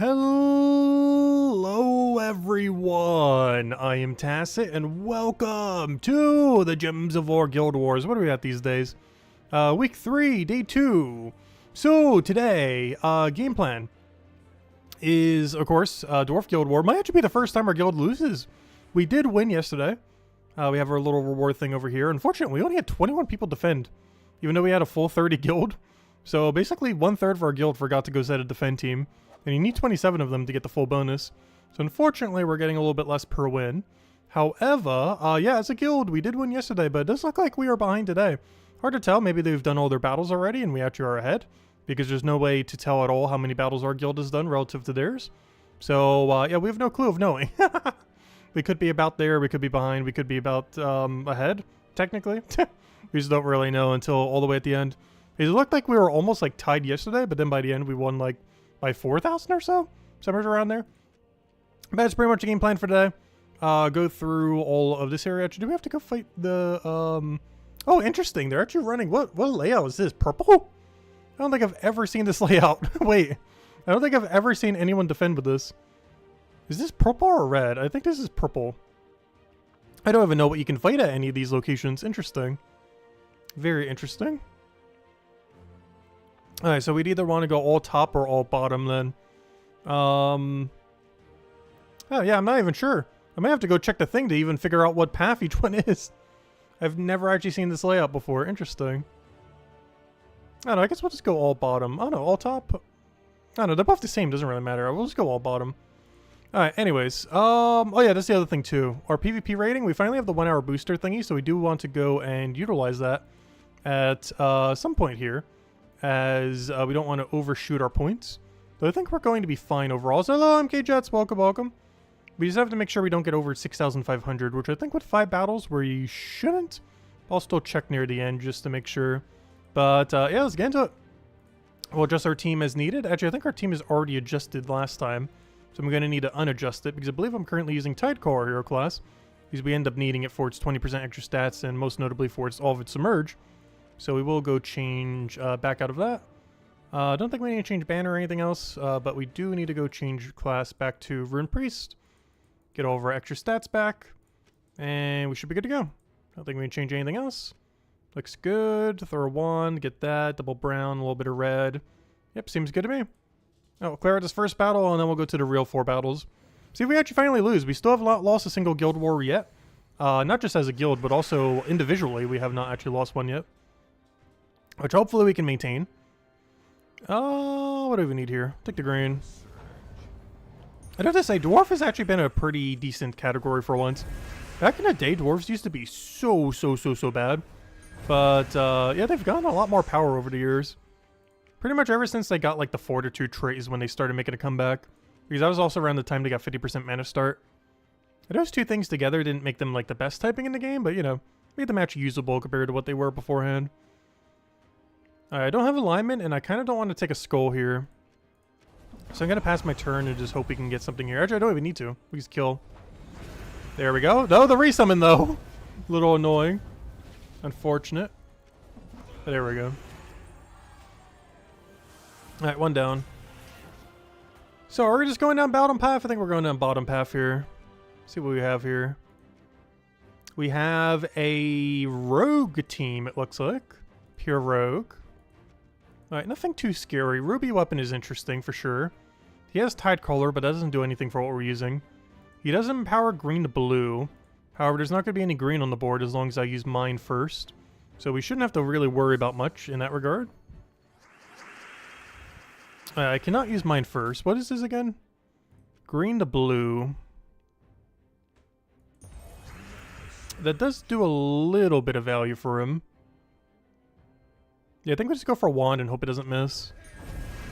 Hello everyone, I am Tacit and welcome to the Gems of War Guild Wars. What are we at these days? Week 3, day 2. So today, game plan is, of course, Dwarf Guild War. Might actually be the first time our guild loses. We did win yesterday. We have our little reward thing over here. Unfortunately, we only had 21 people defend, even though we had a full 30 guild. So basically 1/3 of our guild forgot to go set a defend team. And you need 27 of them to get the full bonus. So unfortunately, we're getting a little bit less per win. However, yeah, as a guild, we did win yesterday, but it does look like we are behind today. Hard to tell. Maybe they've done all their battles already and we actually are ahead, because there's no way to tell at all how many battles our guild has done relative to theirs. So, yeah, we have no clue of knowing. We could be about there. We could be behind. We could be about ahead, technically. We just don't really know until all the way at the end. It looked like we were almost like tied yesterday, but then by the end, we won like by 4,000 or so, somewhere around there. But that's pretty much the game plan for today. Go through all of this area. Actually, do we have to go fight the, oh, interesting. They're actually running, what layout is this? Purple? I don't think I've ever seen this layout. Wait, I don't think I've ever seen anyone defend with this. Is this purple or red? I think this is purple. I don't even know what you can fight at any of these locations. Interesting. Very interesting. Alright, so we'd either want to go all top or all bottom then. Oh yeah, I'm not even sure. I might have to go check the thing to even figure out what path each one is. I've never actually seen this layout before. Interesting. I don't know, I guess we'll just go all bottom. I don't know, all top? I don't know, they're both the same, doesn't really matter. We'll just go all bottom. Alright, anyways. Oh yeah, that's the other thing too. Our PvP rating, we finally have the 1 hour booster thingy, so we do want to go and utilize that at some point here, as we don't want to overshoot our points. But I think we're going to be fine overall. So hello, MK Jets, welcome, welcome. We just have to make sure we don't get over 6,500, which I think with 5 battles where you shouldn't. I'll still check near the end just to make sure. But yeah, let's get into it. We'll adjust our team as needed. Actually, I think our team is already adjusted last time, so I'm going to need to unadjust it, because I believe I'm currently using Tidecore hero class, because we end up needing it for its 20% extra stats, and most notably for its all of its submerge. So we will go change back out of that. I don't think we need to change banner or anything else, but we do need to go change class back to Rune Priest. Get all of our extra stats back, and we should be good to go. I don't think we need to change anything else. Looks good. Throw a wand, get that. Double brown, a little bit of red. Yep, seems good to me. Oh, we'll clear out this first battle, and then we'll go to the real 4 battles. See if we actually finally lose. We still have not lost a single guild war yet. Not just as a guild, but also individually. We have not actually lost one yet, which hopefully we can maintain. What do we need here? Take the green. I'd have to say, Dwarf has actually been a pretty decent category for once. Back in the day, Dwarves used to be so bad. But, yeah, they've gotten a lot more power over the years. Pretty much ever since they got, like, the Fortitude trait is when they started making a comeback. Because that was also around the time they got 50% mana start. And those two things together didn't make them, like, the best typing in the game, but, you know, made them actually usable compared to what they were beforehand. Alright, I don't have alignment, and I kind of don't want to take a skull here. So I'm going to pass my turn and just hope we can get something here. Actually, I don't even need to. We just kill. There we go. No, the resummon, though. A little annoying. Unfortunate. But there we go. Alright, one down. So are we just going down bottom path? I think we're going down bottom path here. See what we have here. We have a rogue team, it looks like. Pure rogue. Alright, nothing too scary. Ruby weapon is interesting for sure. He has Tide Color, but that doesn't do anything for what we're using. He does empower green to blue. However, there's not going to be any green on the board as long as I use mine first. So we shouldn't have to really worry about much in that regard. I cannot use mine first. What is this again? Green to blue. That does do a little bit of value for him. Yeah, I think we'll just go for a wand and hope it doesn't miss.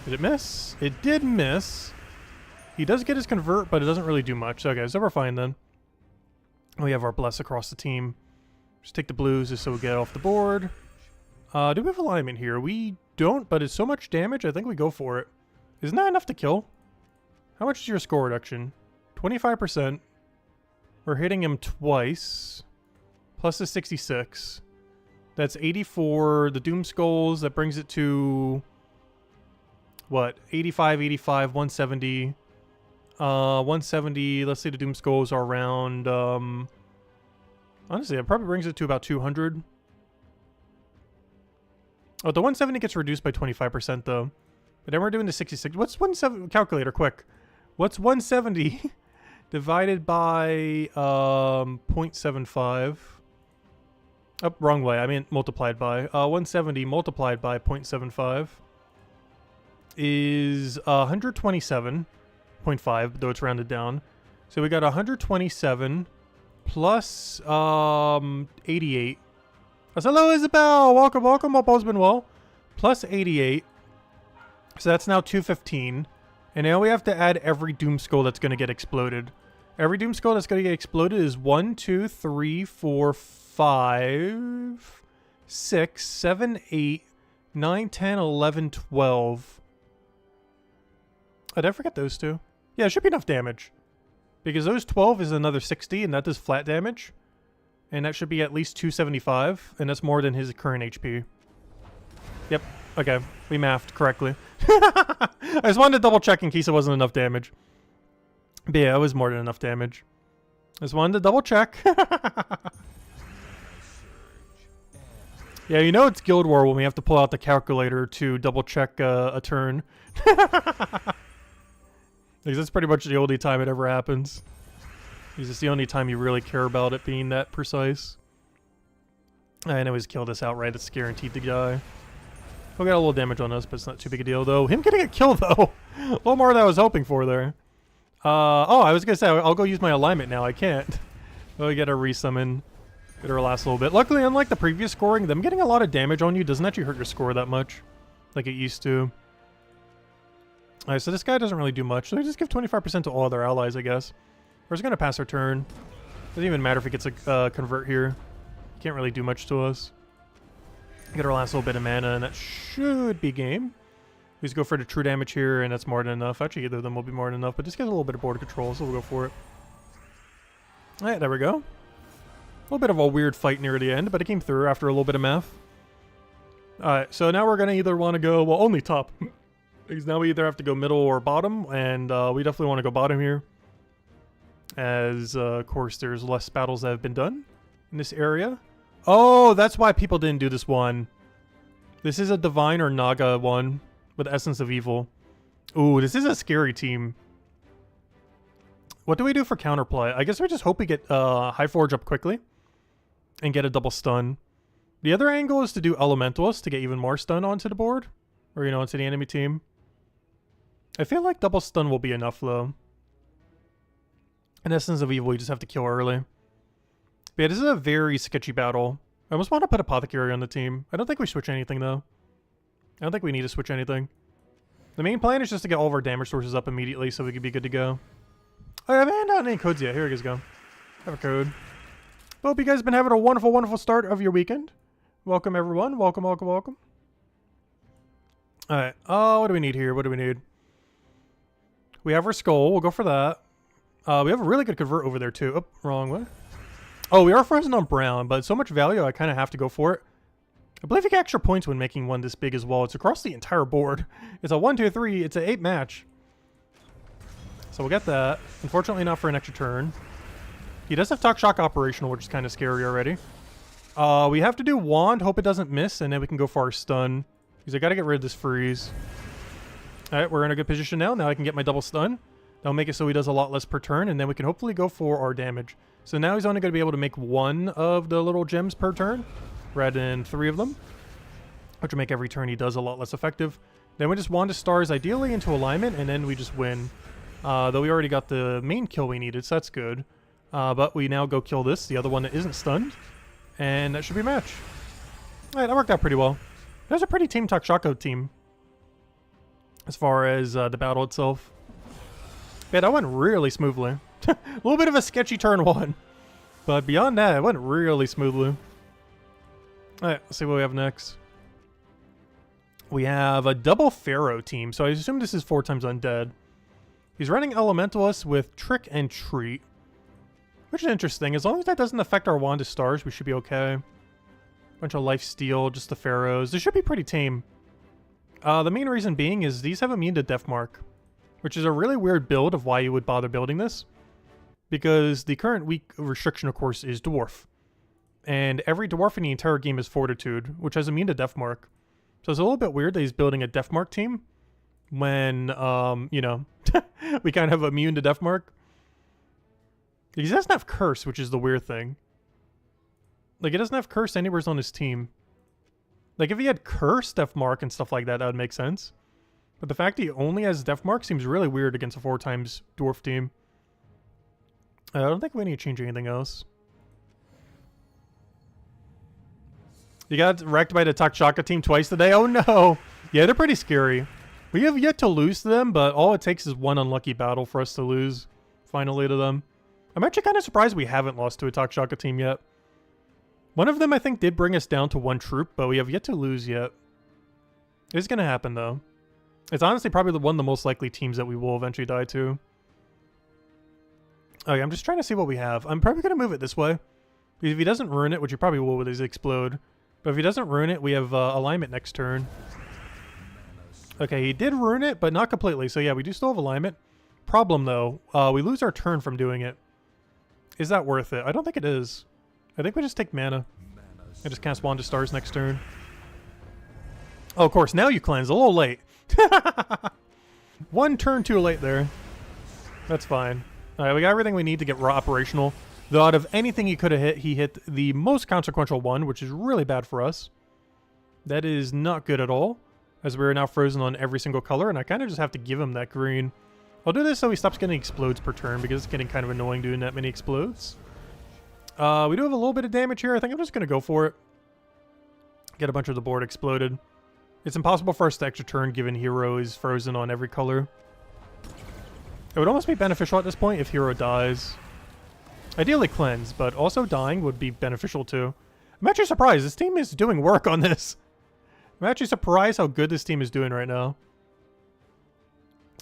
Did it miss? It did miss. He does get his convert, but it doesn't really do much. Okay, so we're fine then. We have our bless across the team. Just take the blues just so we get off the board. Do we have alignment here? We don't, but it's so much damage, I think we go for it. Isn't that enough to kill? How much is your score reduction? 25%. We're hitting him twice. Plus the 66. That's 84. The Doom Skulls, that brings it to what, 85, 85, 170. 170, let's say the Doom Skulls are around, honestly, it probably brings it to about 200. Oh, the 170 gets reduced by 25% though. But then we're doing the 66. What's 170? Calculator, quick. What's 170 divided by 0.75? Oh, wrong way. I mean multiplied by. 170 multiplied by 0.75 is 127.5, though it's rounded down. So we got 127 plus 88. So hello, Isabel. Welcome, welcome. Hope all's been well. Plus 88. So that's now 215. And now we have to add every Doom Skull that's going to get exploded. Every Doom Skull that's going to get exploded is 1, 2, 3, 4, 5, 6, 7, 8, 9, 10, 11, 12. Oh, did I forget those two? Yeah, it should be enough damage. Because those 12 is another 60, and that does flat damage. And that should be at least 275, and that's more than his current HP. Yep, okay, we mathed correctly. I just wanted to double check in case it wasn't enough damage. But yeah, it was more than enough damage. I just wanted to double check. Yeah, you know it's Guild War when we have to pull out the calculator to double check a turn. Because that's pretty much the only time it ever happens. Because it's the only time you really care about it being that precise. I know he's killed us outright. It's guaranteed to die. He'll get a little damage on us, but it's not too big a deal, though. Him getting a kill, though. A little more than I was hoping for there. Oh, I was going to say, I'll go use my alignment now. I can't. Oh, we got to resummon. Get her last little bit. Luckily, unlike the previous scoring, them getting a lot of damage on you doesn't actually hurt your score that much. Like it used to. Alright, so this guy doesn't really do much. So they just give 25% to all other allies, I guess. We're just going to pass our turn. Doesn't even matter if it gets a convert here. Can't really do much to us. Get our last little bit of mana, and that should be game. We just go for the true damage here, and that's more than enough. Actually, either of them will be more than enough, but just get a little bit of border control, so we'll go for it. Alright, there we go. A little bit of a weird fight near the end, but it came through after a little bit of math. Alright, so now we're going to either want to go, well, only top. Because now we either have to go middle or bottom, and we definitely want to go bottom here. As, of course, there's less battles that have been done in this area. Oh, that's why people didn't do this one. This is a Divine or Naga one with Essence of Evil. Ooh, this is a scary team. What do we do for counterplay? I guess we just hope we get High Forge up quickly and get a double stun. The other angle is to do Elementalist to get even more stun onto the board. Or, you know, onto the enemy team. I feel like double stun will be enough, though. In Essence of Evil, you just have to kill early. But yeah, this is a very sketchy battle. I almost want to put Apothecary on the team. I don't think we switch anything, though. I don't think we need to switch anything. The main plan is just to get all of our damage sources up immediately so we can be good to go. Oh, I haven't handed out any codes yet. Here you guys go. Have a code. Hope you guys have been having a wonderful, wonderful start of your weekend. Welcome, everyone. Welcome, welcome, welcome. Alright. What do we need here? What do we need? We have our skull. We'll go for that. We have a really good convert over there, too. Oh, wrong way. Oh, we are frozen on brown, but so much value, I kind of have to go for it. I believe you get extra points when making one this big as well. It's across the entire board. It's a 1, 2, 3. It's an 8 match. So we'll get that. Unfortunately, not for an extra turn. He does have Talk Shock operational, which is kind of scary already. We have to do Wand. Hope it doesn't miss, and then we can go for our stun. Because I got to get rid of this freeze. Alright, we're in a good position now. Now I can get my double stun. That'll make it so he does a lot less per turn, and then we can hopefully go for our damage. So now he's only going to be able to make 1 of the little gems per turn, rather than 3 of them. Which will make every turn he does a lot less effective. Then we just wand his stars ideally into alignment, and then we just win. Though we already got the main kill we needed, so that's good. But we now go kill this, the other one that isn't stunned. And that should be a match. Alright, that worked out pretty well. That was a pretty Team Takshako team. As far as the battle itself. Yeah, that went really smoothly. A little bit of a sketchy turn 1. But beyond that, it went really smoothly. Alright, let's see what we have next. We have a double Pharaoh team, so I assume this is 4 times Undead. He's running Elementalist with Trick and Treat. Which is interesting. As long as that doesn't affect our Wand of Stars, we should be okay. Bunch of Life Steal, just the Pharaohs. This should be pretty tame. The main reason being is these have immune to Deathmark, which is a really weird build of why you would bother building this. Because the current weak restriction, of course, is Dwarf. And every Dwarf in the entire game is Fortitude, which has immune to Deathmark. So it's a little bit weird that he's building a Deathmark team when, you know, we kind of have immune to Deathmark. He doesn't have Curse, which is the weird thing. Like, he doesn't have Curse anywhere on his team. Like, if he had Curse, Deathmark, and stuff like that, that would make sense. But the fact he only has Deathmark seems really weird against a 4x Dwarf team. I don't think we need to change anything else. You got wrecked by the Takshaka team twice today? Oh no! Yeah, they're pretty scary. We have yet to lose to them, but all it takes is one unlucky battle for us to lose, finally, to them. I'm actually kind of surprised we haven't lost to a Takshaka team yet. One of them, I think, did bring us down to 1 troop, but we have yet to lose yet. It's gonna happen, though. It's honestly probably one of the most likely teams that we will eventually die to. Okay, I'm just trying to see what we have. I'm probably gonna move it this way. Because if he doesn't ruin it, which he probably will with his Explode, but if he doesn't ruin it, we have alignment next turn. Okay, he did ruin it, but not completely. So yeah, we do still have alignment. Problem though, we lose our turn from doing it. Is that worth it? I don't think it is. I think we just take mana. I just cast Wand of Stars next turn. Oh, of course, now you cleanse. A little late. 1 turn too late there. That's fine. Alright, we got everything we need to get operational. Though out of anything he could have hit, he hit the most consequential one, which is really bad for us. That is not good at all, as we're now frozen on every single color, and I kind of just have to give him that green. I'll do this so he stops getting explodes per turn, because it's getting kind of annoying doing that many explodes. We do have a little bit of damage here. I think I'm just going to go for it. Get a bunch of the board exploded. It's impossible for us to extra turn, given Hero is frozen on every color. It would almost be beneficial at this point if Hero dies. Ideally cleanse, but also dying would be beneficial too. I'm actually surprised. This team is doing work on this. I'm actually surprised how good this team is doing right now.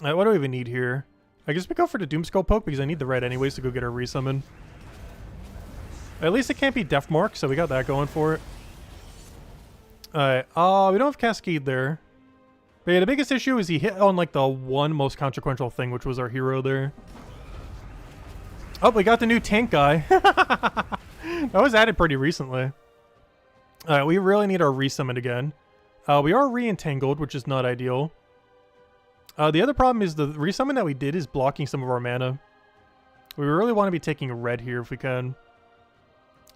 What do we even need here? I guess we go for the Doomskull poke because I need the red anyways to go get our resummon. At least it can't be Deathmark, so we got that going for it. Alright, we don't have Cascade there. But yeah, the biggest issue is he hit on like the one most consequential thing, which was our hero there. Oh, we got the new tank guy. That was added pretty recently. Alright, we really need our resummon again. We are re-entangled, which is not ideal. The other problem is the resummon that we did is blocking some of our mana. We really want to be taking a red here if we can.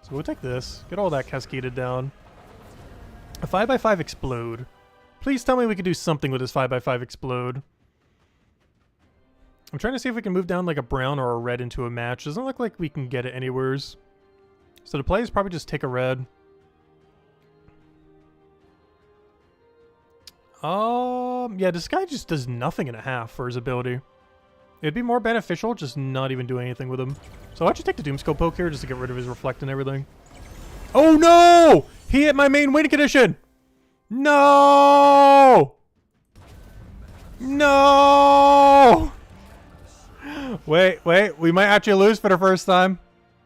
So we'll take this. Get all that cascaded down. A 5x5 explode. Please tell me we can do something with this 5x5 explode. I'm trying to see if we can move down like a brown or a red into a match. Doesn't look like we can get it anywheres. So the play is probably just take a red. Yeah, this guy just does nothing and a half for his ability. It'd be more beneficial just not even doing anything with him. So I'll actually take the Doomskull poke here just to get rid of his reflect and everything. Oh no! He hit my main win condition! No! No! Wait, we might actually lose for the first time.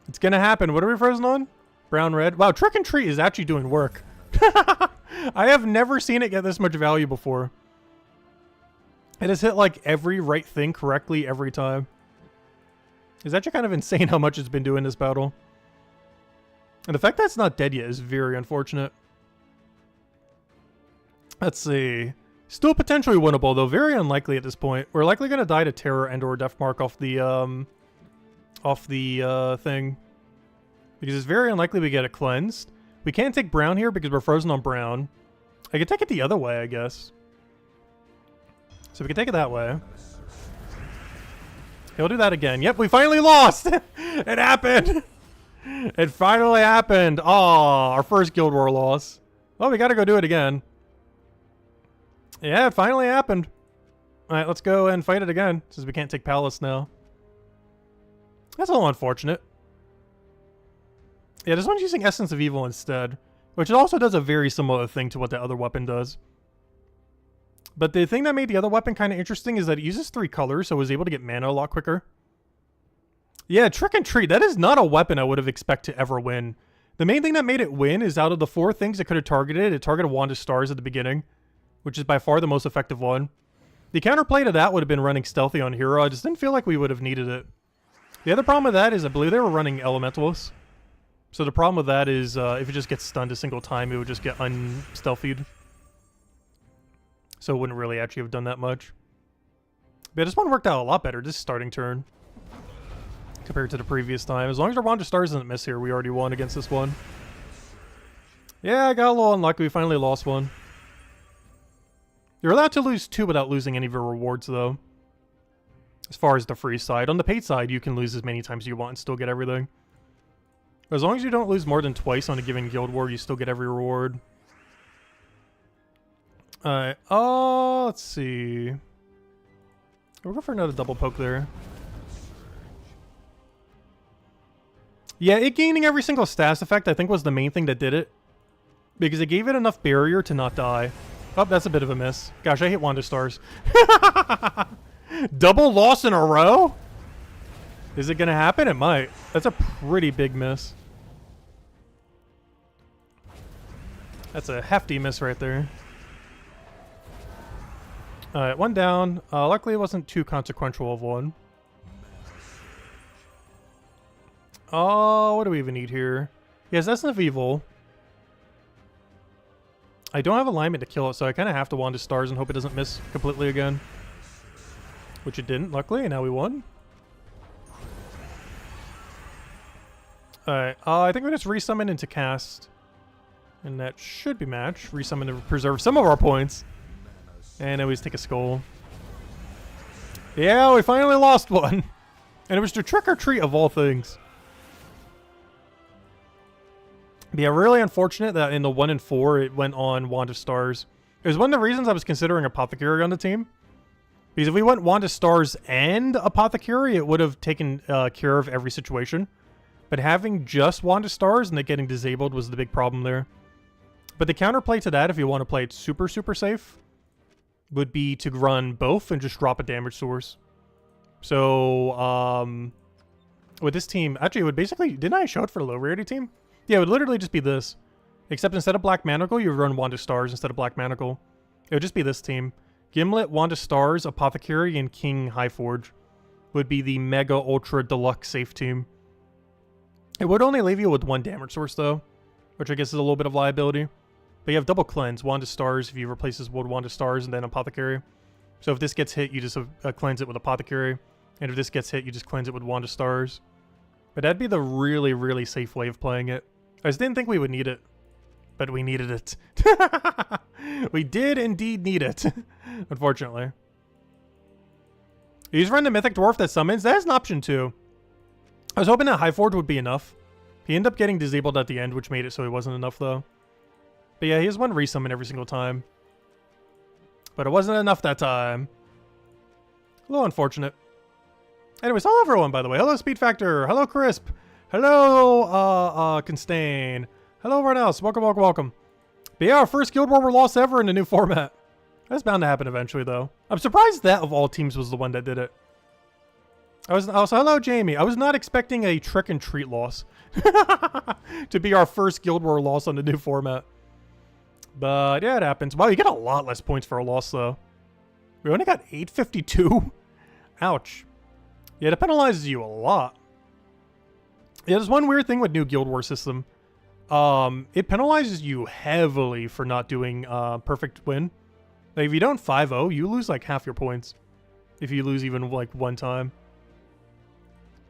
It's gonna happen. What are we frozen on? Brown, red. Wow, Trick and Treat is actually doing work. I have never seen it get this much value before. It has hit like every right thing correctly every time. It's actually kind of insane how much it's been doing this battle. And the fact that it's not dead yet is very unfortunate. Let's see. Still potentially winnable, though very unlikely at this point. We're likely going to die to Terror and or Deathmark off the thing. Because it's very unlikely we get it cleansed. We can't take brown here because we're frozen on brown. I could take it the other way, I guess. So we can take it that way. He'll do that again. Yep, we finally lost! It happened! It finally happened! Aw, our first Guild War loss. Well, we gotta go do it again. Yeah, it finally happened. Alright, let's go and fight it again, since we can't take Palace now. That's a little unfortunate. Yeah, this one's using Essence of Evil instead, which also does a very similar thing to what the other weapon does. But the thing that made the other weapon kind of interesting is that it uses 3 colors, so it was able to get mana a lot quicker. Yeah, Trick and Treat, that is not a weapon I would have expected to ever win. The main thing that made it win is out of the 4 things it could have targeted, it targeted Wand of Stars at the beginning, which is by far the most effective one. The counterplay to that would have been running stealthy on hero. I just didn't feel like we would have needed it. The other problem with that is I believe they were running elementals. So the problem with that is if it just gets stunned a single time, it would just get unstealthied. So it wouldn't really actually have done that much. But this one worked out a lot better, this starting turn, compared to the previous time. As long as our Wand of Stars doesn't miss here, we already won against this one. Yeah, I got a little unlucky. We finally lost one. You're allowed to lose 2 without losing any of your rewards, though. As far as the free side. On the paid side, you can lose as many times as you want and still get everything. As long as you don't lose more than twice on a given guild war, you still get every reward. Alright, let's see. We'll go for another double poke there. Yeah, it gaining every single status effect I think was the main thing that did it. Because it gave it enough barrier to not die. Oh, that's a bit of a miss. Gosh, I hate Wand of Stars. Double loss in a row? Is it going to happen? It might. That's a pretty big miss. That's a hefty miss right there. Alright, one down. Luckily it wasn't too consequential of one. Oh, what do we even need here? Yes, that's enough evil. I don't have alignment to kill it, so I kind of have to Wand of Stars and hope it doesn't miss completely again. Which it didn't, luckily, and now we won. Alright, I think we just resummon into cast. And that should be match. Resummon to preserve some of our points. And then we just take a skull. Yeah, we finally lost one. And it was the trick or treat of all things. But yeah, really unfortunate that in the 1 and 4 it went on Wand of Stars. It was one of the reasons I was considering Apothecary on the team. Because if we went Wand of Stars and Apothecary, it would have taken care of every situation. But having just Wand of Stars and it getting disabled was the big problem there. But the counterplay to that, if you want to play it super, super safe, would be to run both and just drop a damage source. So, with this team, actually it would basically, didn't I show it for the low rarity team? Yeah, it would literally just be this. Except instead of Black Manacle, you would run Wand of Stars instead of Black Manacle. It would just be this team. Gimlet, Wand of Stars, Apothecary, and King Highforge would be the Mega Ultra Deluxe safe team. It would only leave you with 1 damage source though, which I guess is a little bit of liability. But you have double cleanse, Wand of Stars if you replace this with Wand of Stars and then Apothecary. So if this gets hit, you just cleanse it with Apothecary. And if this gets hit, you just cleanse it with Wand of Stars. But that'd be the really, really safe way of playing it. I just didn't think we would need it. But we needed it. We did indeed need it. Unfortunately. You just run the Mythic Dwarf that summons. That is an option too. I was hoping that Highforge would be enough. He ended up getting disabled at the end, which made it so he wasn't enough though. But yeah, he has 1 resummon every single time. But it wasn't enough that time. A little unfortunate. Anyways, hello everyone, by the way. Hello, Speed Factor. Hello, Crisp. Hello, Constain. Hello, everyone else. Welcome, welcome, welcome. But yeah, our first Guild War loss ever in the new format. That's bound to happen eventually, though. I'm surprised that, of all teams, was the one that did it. Also, hello, Jamie. I was not expecting a trick and treat loss. To be our first Guild War loss on the new format. But yeah, it happens. Wow, you get a lot less points for a loss, though. We only got 852? Ouch. Yeah, it penalizes you a lot. Yeah, there's one weird thing with new Guild War system. It penalizes you heavily for not doing perfect win. Like, if you don't 5-0, you lose like half your points. If you lose even like 1 time.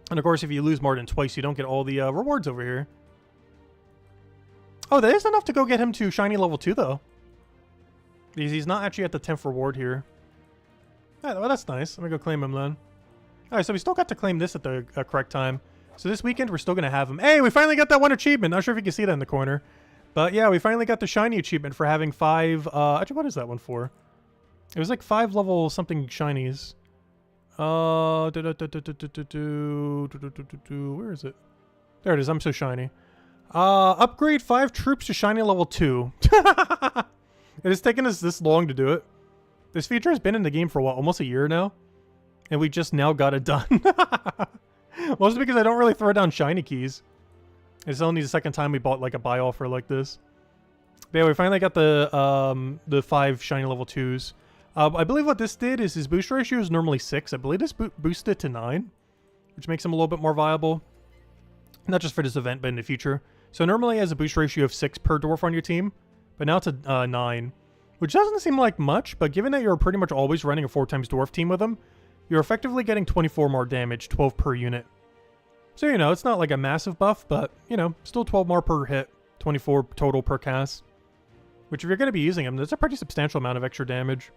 And of course, if you lose more than twice, you don't get all the rewards over here. Oh, that is enough to go get him to Shiny level 2, though. Because he's not actually at the 10th reward here. Yeah, well, that's nice. Let me go claim him then. Alright, so we still got to claim this at the correct time. So this weekend, we're still going to have him. Hey, we finally got that 1 achievement. Not sure if you can see that in the corner. But yeah, we finally got the Shiny achievement for having 5... actually, what is that one for? It was like 5 level something Shinies. Where is it? There it is. I'm so shiny. Upgrade 5 troops to Shiny level 2. It has taken us this long to do it. This feature has been in the game for what, almost a year now? And we just now got it done. Mostly because I don't really throw down Shiny keys. It's only the second time we bought like a buy offer like this. But yeah, we finally got the 5 shiny level 2s. I believe what this did is his boost ratio is normally 6. I believe this boosted it to 9, which makes him a little bit more viable. Not just for this event, but in the future. So normally he has a boost ratio of 6 per dwarf on your team, but now it's a 9, which doesn't seem like much, but given that you're pretty much always running a 4 times dwarf team with him, you're effectively getting 24 more damage, 12 per unit. So, you know, it's not like a massive buff, but, you know, still 12 more per hit, 24 total per cast. Which, if you're going to be using him, that's a pretty substantial amount of extra damage.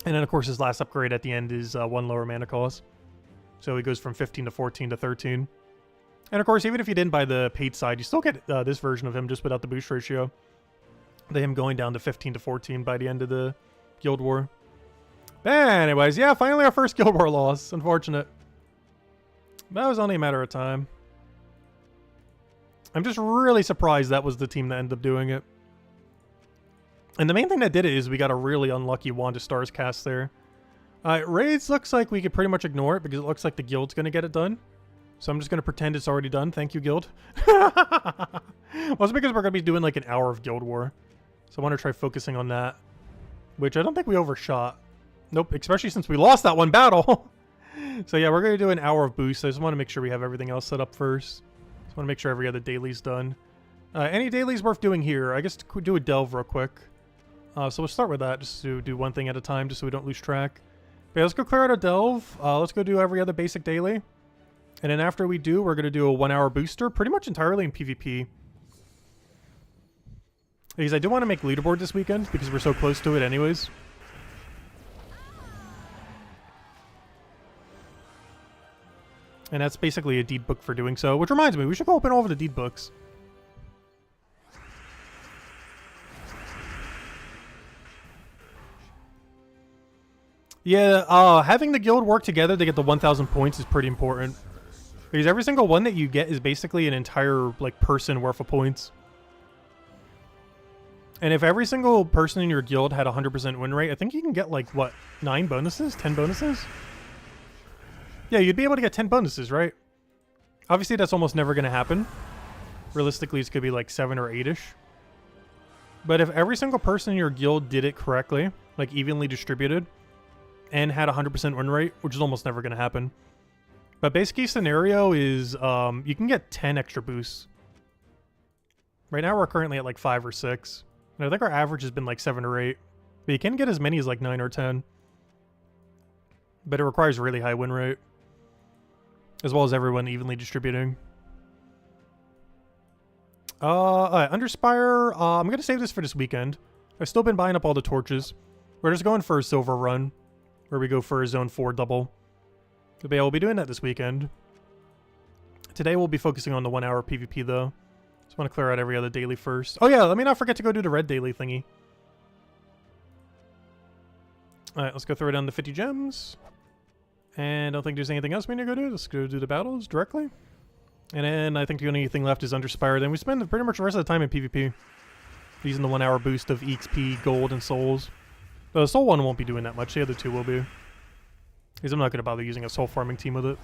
And then, of course, his last upgrade at the end is 1 lower mana cost. So he goes from 15 to 14 to 13. And, of course, even if you didn't buy the paid side, you still get this version of him just without the boost ratio. Him going down to 15 to 14 by the end of the Guild War. Anyways, yeah, finally our first Guild War loss. Unfortunate. That was only a matter of time. I'm just really surprised that was the team that ended up doing it. And the main thing that did it is we got a really unlucky Wand of Stars cast there. Raids looks like we could pretty much ignore it because it looks like the Guild's going to get it done. So I'm just going to pretend it's already done. Thank you, Guild. Well, it's because we're going to be doing like an hour of Guild War. So I want to try focusing on that. Which I don't think we overshot. Nope, especially since we lost that one battle. So yeah, we're going to do an hour of boost. I just want to make sure we have everything else set up first. Just want to make sure every other daily's done. Any dailies worth doing here? I guess do a delve real quick. So we'll start with that, just to do one thing at a time, just so we don't lose track. But yeah, let's go clear out a delve. Let's go do every other basic daily. And then after we do, we're going to do a 1 hour booster, pretty much entirely in PvP. Because I do want to make leaderboard this weekend, because we're so close to it anyways. And that's basically a deed book for doing so, which reminds me, we should go open all of the deed books. Yeah, having the guild work together to get the 1,000 points is pretty important. Because every single one that you get is basically an entire, like, person worth of points. And if every single person in your guild had 100% win rate, I think you can get, like, what, 9 bonuses? 10 bonuses? Yeah, you'd be able to get 10 bonuses, right? Obviously, that's almost never going to happen. Realistically, it's going to be, like, 7 or 8-ish. But if every single person in your guild did it correctly, like, evenly distributed, and had 100% win rate, which is almost never going to happen. But base case scenario is you can get 10 extra boosts. Right now we're currently at like 5 or 6. And I think our average has been like 7 or 8. But you can get as many as like 9 or 10. But it requires really high win rate. As well as everyone evenly distributing. Underspire, I'm going to save this for this weekend. I've still been buying up all the torches. We're just going for a silver run. Where we go for a zone 4 double. But yeah, we'll be doing that this weekend. Today we'll be focusing on the 1 hour PvP though. Just want to clear out every other daily first. Oh yeah, let me not forget to go do the red daily thingy. Alright, let's go throw down the 50 gems. And I don't think there's anything else we need to go do. Let's go do the battles directly. And then I think the only thing left is Underspire. Then we spend pretty much the rest of the time in PvP. Using the 1 hour boost of EXP, gold, and souls. The soul one won't be doing that much. The other two will be. Because I'm not going to bother using a soul farming team with it.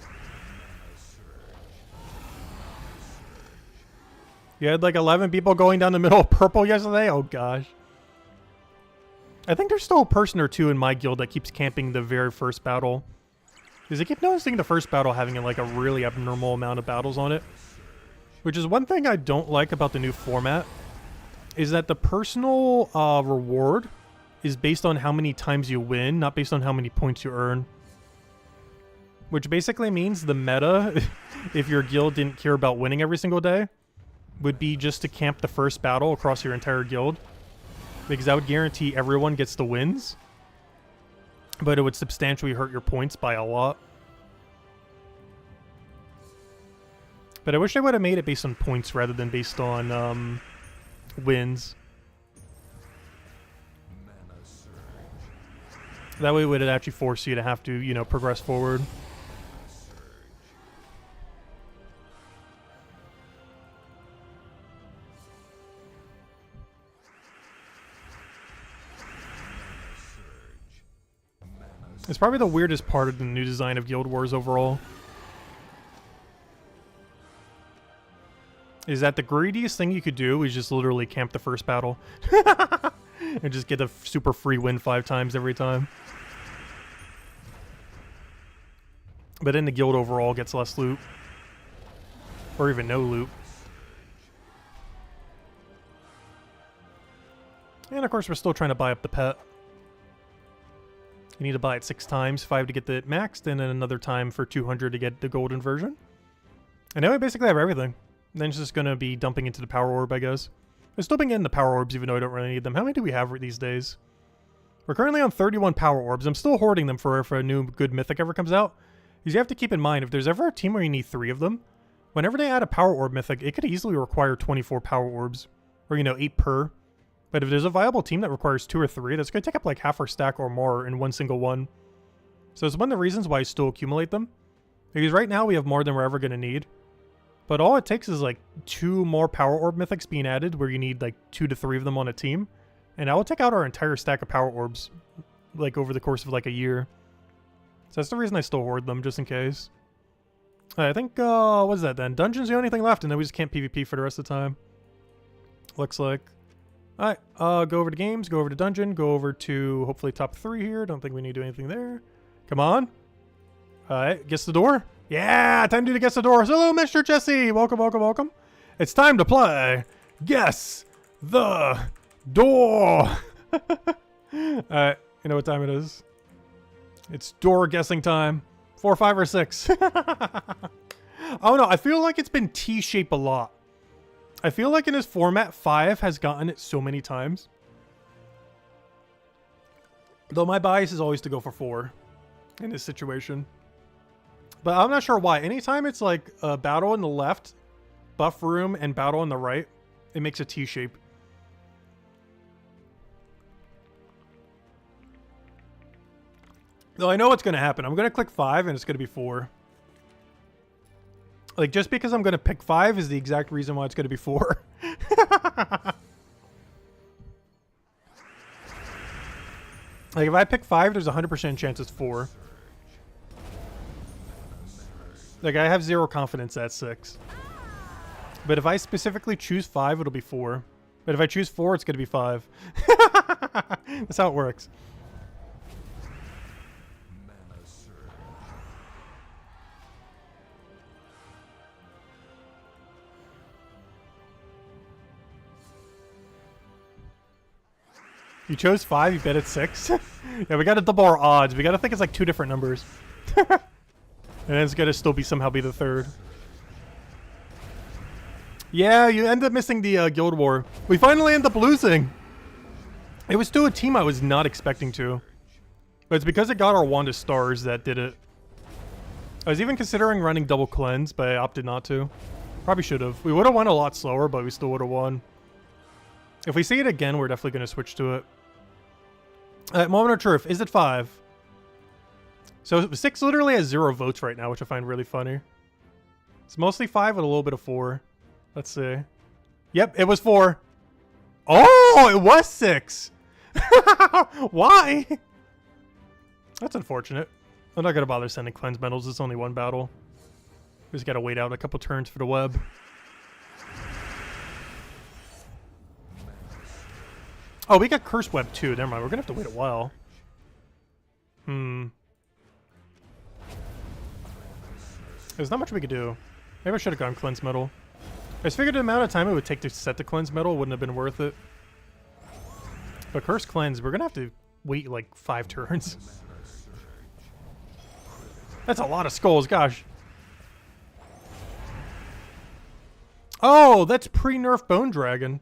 You had like 11 people going down the middle of purple yesterday? Oh gosh. I think there's still a person or two in my guild that keeps camping the very first battle. Because I keep noticing the first battle having like a really abnormal amount of battles on it. Which is one thing I don't like about the new format. Is that the personal reward is based on how many times you win, not based on how many points you earn. Which basically means the meta, if your guild didn't care about winning every single day, would be just to camp the first battle across your entire guild. Because that would guarantee everyone gets the wins. But it would substantially hurt your points by a lot. But I wish they would have made it based on points rather than based on wins. That way it would actually force you to have to, you know, progress forward. It's probably the weirdest part of the new design of Guild Wars overall. is that the greediest thing you could do is just literally camp the first battle. And just get a super free win 5 times every time. But then the guild overall gets less loot. Or even no loot. And of course we're still trying to buy up the pet. You need to buy it 6 times, 5 to get the maxed, and then another time for 200 to get the golden version. And now we basically have everything. Then it's just going to be dumping into the power orb, I guess. I've still been getting the power orbs even though I don't really need them. How many do we have these days? We're currently on 31 power orbs. I'm still hoarding them for if a new good mythic ever comes out. Because you have to keep in mind, if there's ever a team where you need 3 of them, whenever they add a power orb mythic, it could easily require 24 power orbs. Or, 8 per. But if there's a viable team that requires 2 or 3, that's going to take up like half our stack or more in one single one. So it's one of the reasons why I still accumulate them. Because right now we have more than we're ever going to need. But all it takes is like 2 more power orb mythics being added where you need like 2 to 3 of them on a team. And I will take out our entire stack of power orbs like over the course of like a year. So that's the reason I still hoard them, just in case. I think, what is that then? Dungeon's the only thing left, and then we just can't PvP for the rest of the time. Looks like. Alright, go over to games, go over to dungeon, go over to hopefully top 3 here. Don't think we need to do anything there. Come on. Alright, guess the door. Yeah, time to guess the door. Hello, Mr. Jesse. Welcome, welcome, welcome. It's time to play Guess the Door. Alright, you know what time it is. It's door guessing time. 4, 5, or 6. I don't know. I feel like it's been T-shaped a lot. I feel like in this format, 5 has gotten it so many times. Though my bias is always to go for 4 in this situation. But I'm not sure why. Anytime it's like a battle on the left, buff room, and battle on the right, it makes a T-shape. Though I know what's going to happen. I'm going to click 5 and it's going to be 4. Like, just because I'm going to pick 5 is the exact reason why it's going to be 4. Like, if I pick 5, there's a 100% chance it's 4. Like, I have 0 confidence at 6. But if I specifically choose 5, it'll be 4. But if I choose 4, it's going to be 5. That's how it works. You chose 5, you bet it's 6? Yeah, we gotta double our odds. We gotta think it's like 2 different numbers. And it's gonna still be somehow be the 3rd. Yeah, you end up missing the Guild War. We finally end up losing. It was still a team I was not expecting to. But it's because it got our wand of stars that did it. I was even considering running double cleanse, but I opted not to. Probably should have. We would have won a lot slower, but we still would have won. If we see it again, we're definitely going to switch to it. Moment of truth. Is it 5? So 6 literally has 0 votes right now, which I find really funny. It's mostly 5 with a little bit of 4. Let's see. Yep, it was 4. Oh, it was 6. Why? That's unfortunate. I'm not going to bother sending cleanse medals. It's only 1 battle. We just got to wait out a couple turns for the web. Oh, we got Curse Web too. Never mind. We're going to have to wait a while. There's not much we could do. Maybe I should have gone Cleanse Metal. I just figured the amount of time it would take to set the Cleanse Metal wouldn't have been worth it. But Curse Cleanse, we're going to have to wait like 5 turns. That's a lot of skulls. Gosh. Oh, that's pre-nerf Bone Dragon.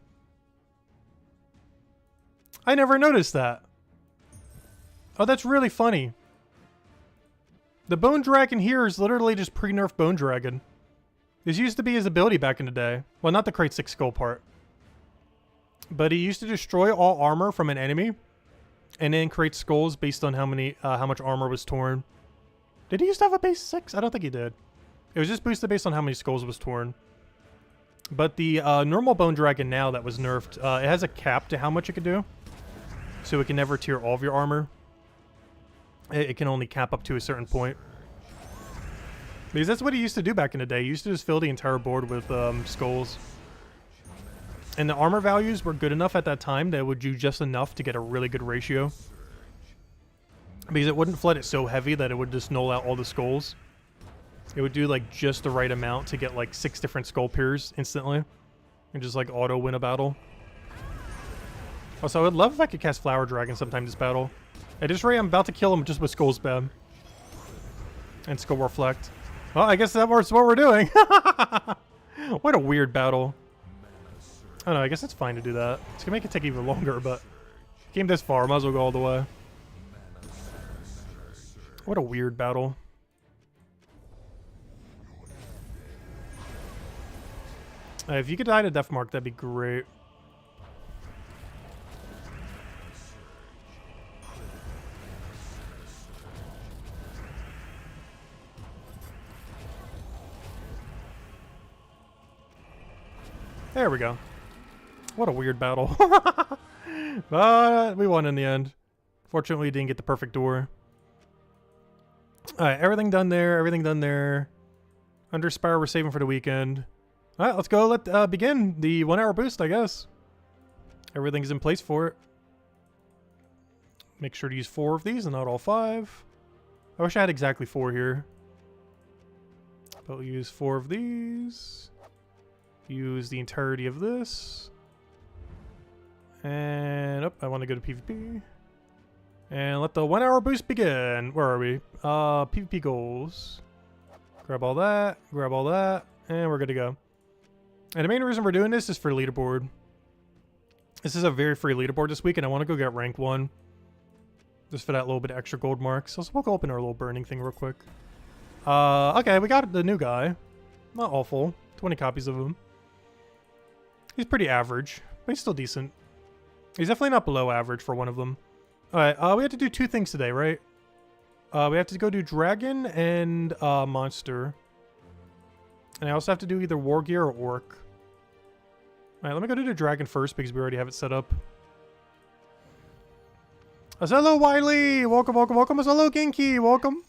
I never noticed that. Oh, that's really funny. The Bone Dragon here is literally just pre-nerf Bone Dragon. This used to be his ability back in the day. Well, not the Crate 6 skull part. But he used to destroy all armor from an enemy. And then create skulls based on how much armor was torn. Did he used to have a base 6? I don't think he did. It was just boosted based on how many skulls was torn. But the normal Bone Dragon now that was nerfed, it has a cap to how much it can do. So it can never tear all of your armor. It can only cap up to a certain point. Because that's what he used to do back in the day. He used to just fill the entire board with skulls. And the armor values were good enough at that time that it would do just enough to get a really good ratio. Because it wouldn't flood it so heavy that it would just null out all the skulls. It would do like just the right amount to get like 6 different skull pairs instantly. And just like auto win a battle. Also, I would love if I could cast Flower Dragon sometime this battle. At this rate, I'm about to kill him just with Skull Spam. And Skull Reflect. Well, I guess that's what we're doing. What a weird battle. I don't know, I guess it's fine to do that. It's gonna make it take even longer, but came this far, might as well go all the way. What a weird battle. If you could die to Death Mark, that'd be great. There we go. What a weird battle. But we won in the end. Fortunately, we didn't get the perfect door. Alright, everything done there. Everything done there. Under Spire, we're saving for the weekend. Alright, let's go. Begin the 1 hour boost, I guess. Everything's in place for it. Make sure to use 4 of these and not all 5. I wish I had exactly 4 here. But we'll use 4 of these. Use the entirety of this. And I want to go to PvP. And let the 1 hour boost begin. Where are we? PvP goals. Grab all that, and we're good to go. And the main reason we're doing this is for leaderboard. This is a very free leaderboard this week, and I want to go get rank 1. Just for that little bit of extra gold marks. So we'll go open our little burning thing real quick. Okay, we got the new guy. Not awful. 20 copies of him. He's pretty average, but he's still decent. He's definitely not below average for one of them. Alright, we have to do 2 things today, right? We have to go do Dragon and Monster. And I also have to do either War Gear or Orc. Alright, let me go do the Dragon first because we already have it set up. Hello, Wiley! Welcome, welcome, welcome. Hello, Genki! Welcome.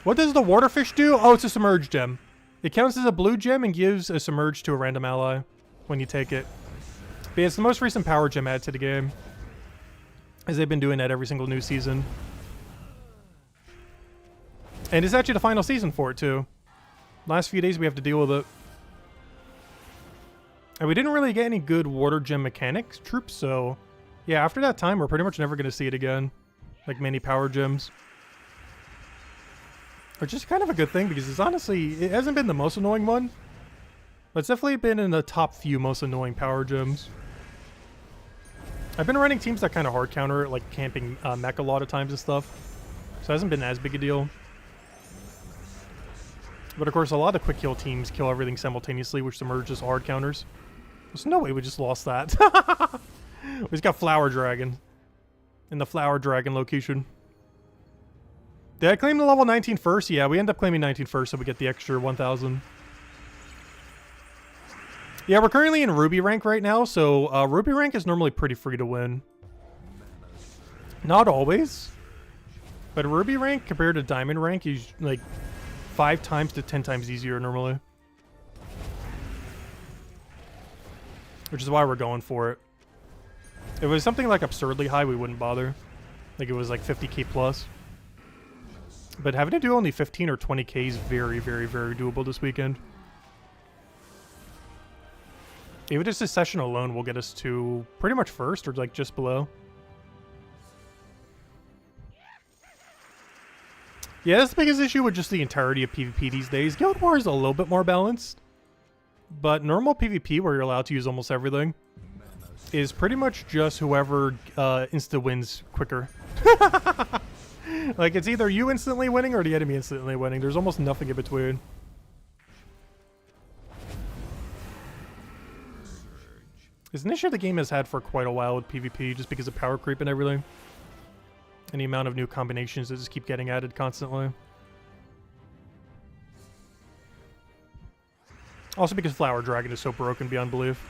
What does the Waterfish do? Oh, it's a Submerge gem. It counts as a blue gem and gives a Submerge to a random ally when you take it. But yeah, it's the most recent power gem added to the game. As they've been doing that every single new season. And it's actually the final season for it, too. Last few days we have to deal with it. And we didn't really get any good water gem mechanics troops, so... yeah, after that time, we're pretty much never going to see it again. Like many power gems. Which is kind of a good thing, because it's honestly... it hasn't been the most annoying one. But it's definitely been in the top few most annoying power gems. I've been running teams that kind of hard counter it, like camping mech a lot of times and stuff. So it hasn't been as big a deal. But of course, a lot of quick kill teams kill everything simultaneously, which submerges hard counters. There's no way we just lost that. We just got Flower Dragon. In the Flower Dragon location. Did I claim the level 19 first? Yeah, we end up claiming 19 first, so we get the extra 1,000. Yeah, we're currently in Ruby rank right now, so Ruby rank is normally pretty free to win. Not always. But Ruby rank compared to Diamond rank is like 5 times to 10 times easier normally. Which is why we're going for it. If it was something like absurdly high, we wouldn't bother. Like it was like 50k plus. But having to do only 15 or 20k is very, very, very doable this weekend. Even just this session alone will get us to pretty much first or like just below. Yeah, that's the biggest issue with just the entirety of PvP these days. Guild Wars is a little bit more balanced. But normal PvP, where you're allowed to use almost everything, is pretty much just whoever insta-wins quicker. Like, it's either you instantly winning or the enemy instantly winning. There's almost nothing in between. It's an issue the game has had for quite a while with PvP, just because of power creep and everything. And the amount of new combinations that just keep getting added constantly. Also because Flower Dragon is so broken beyond belief.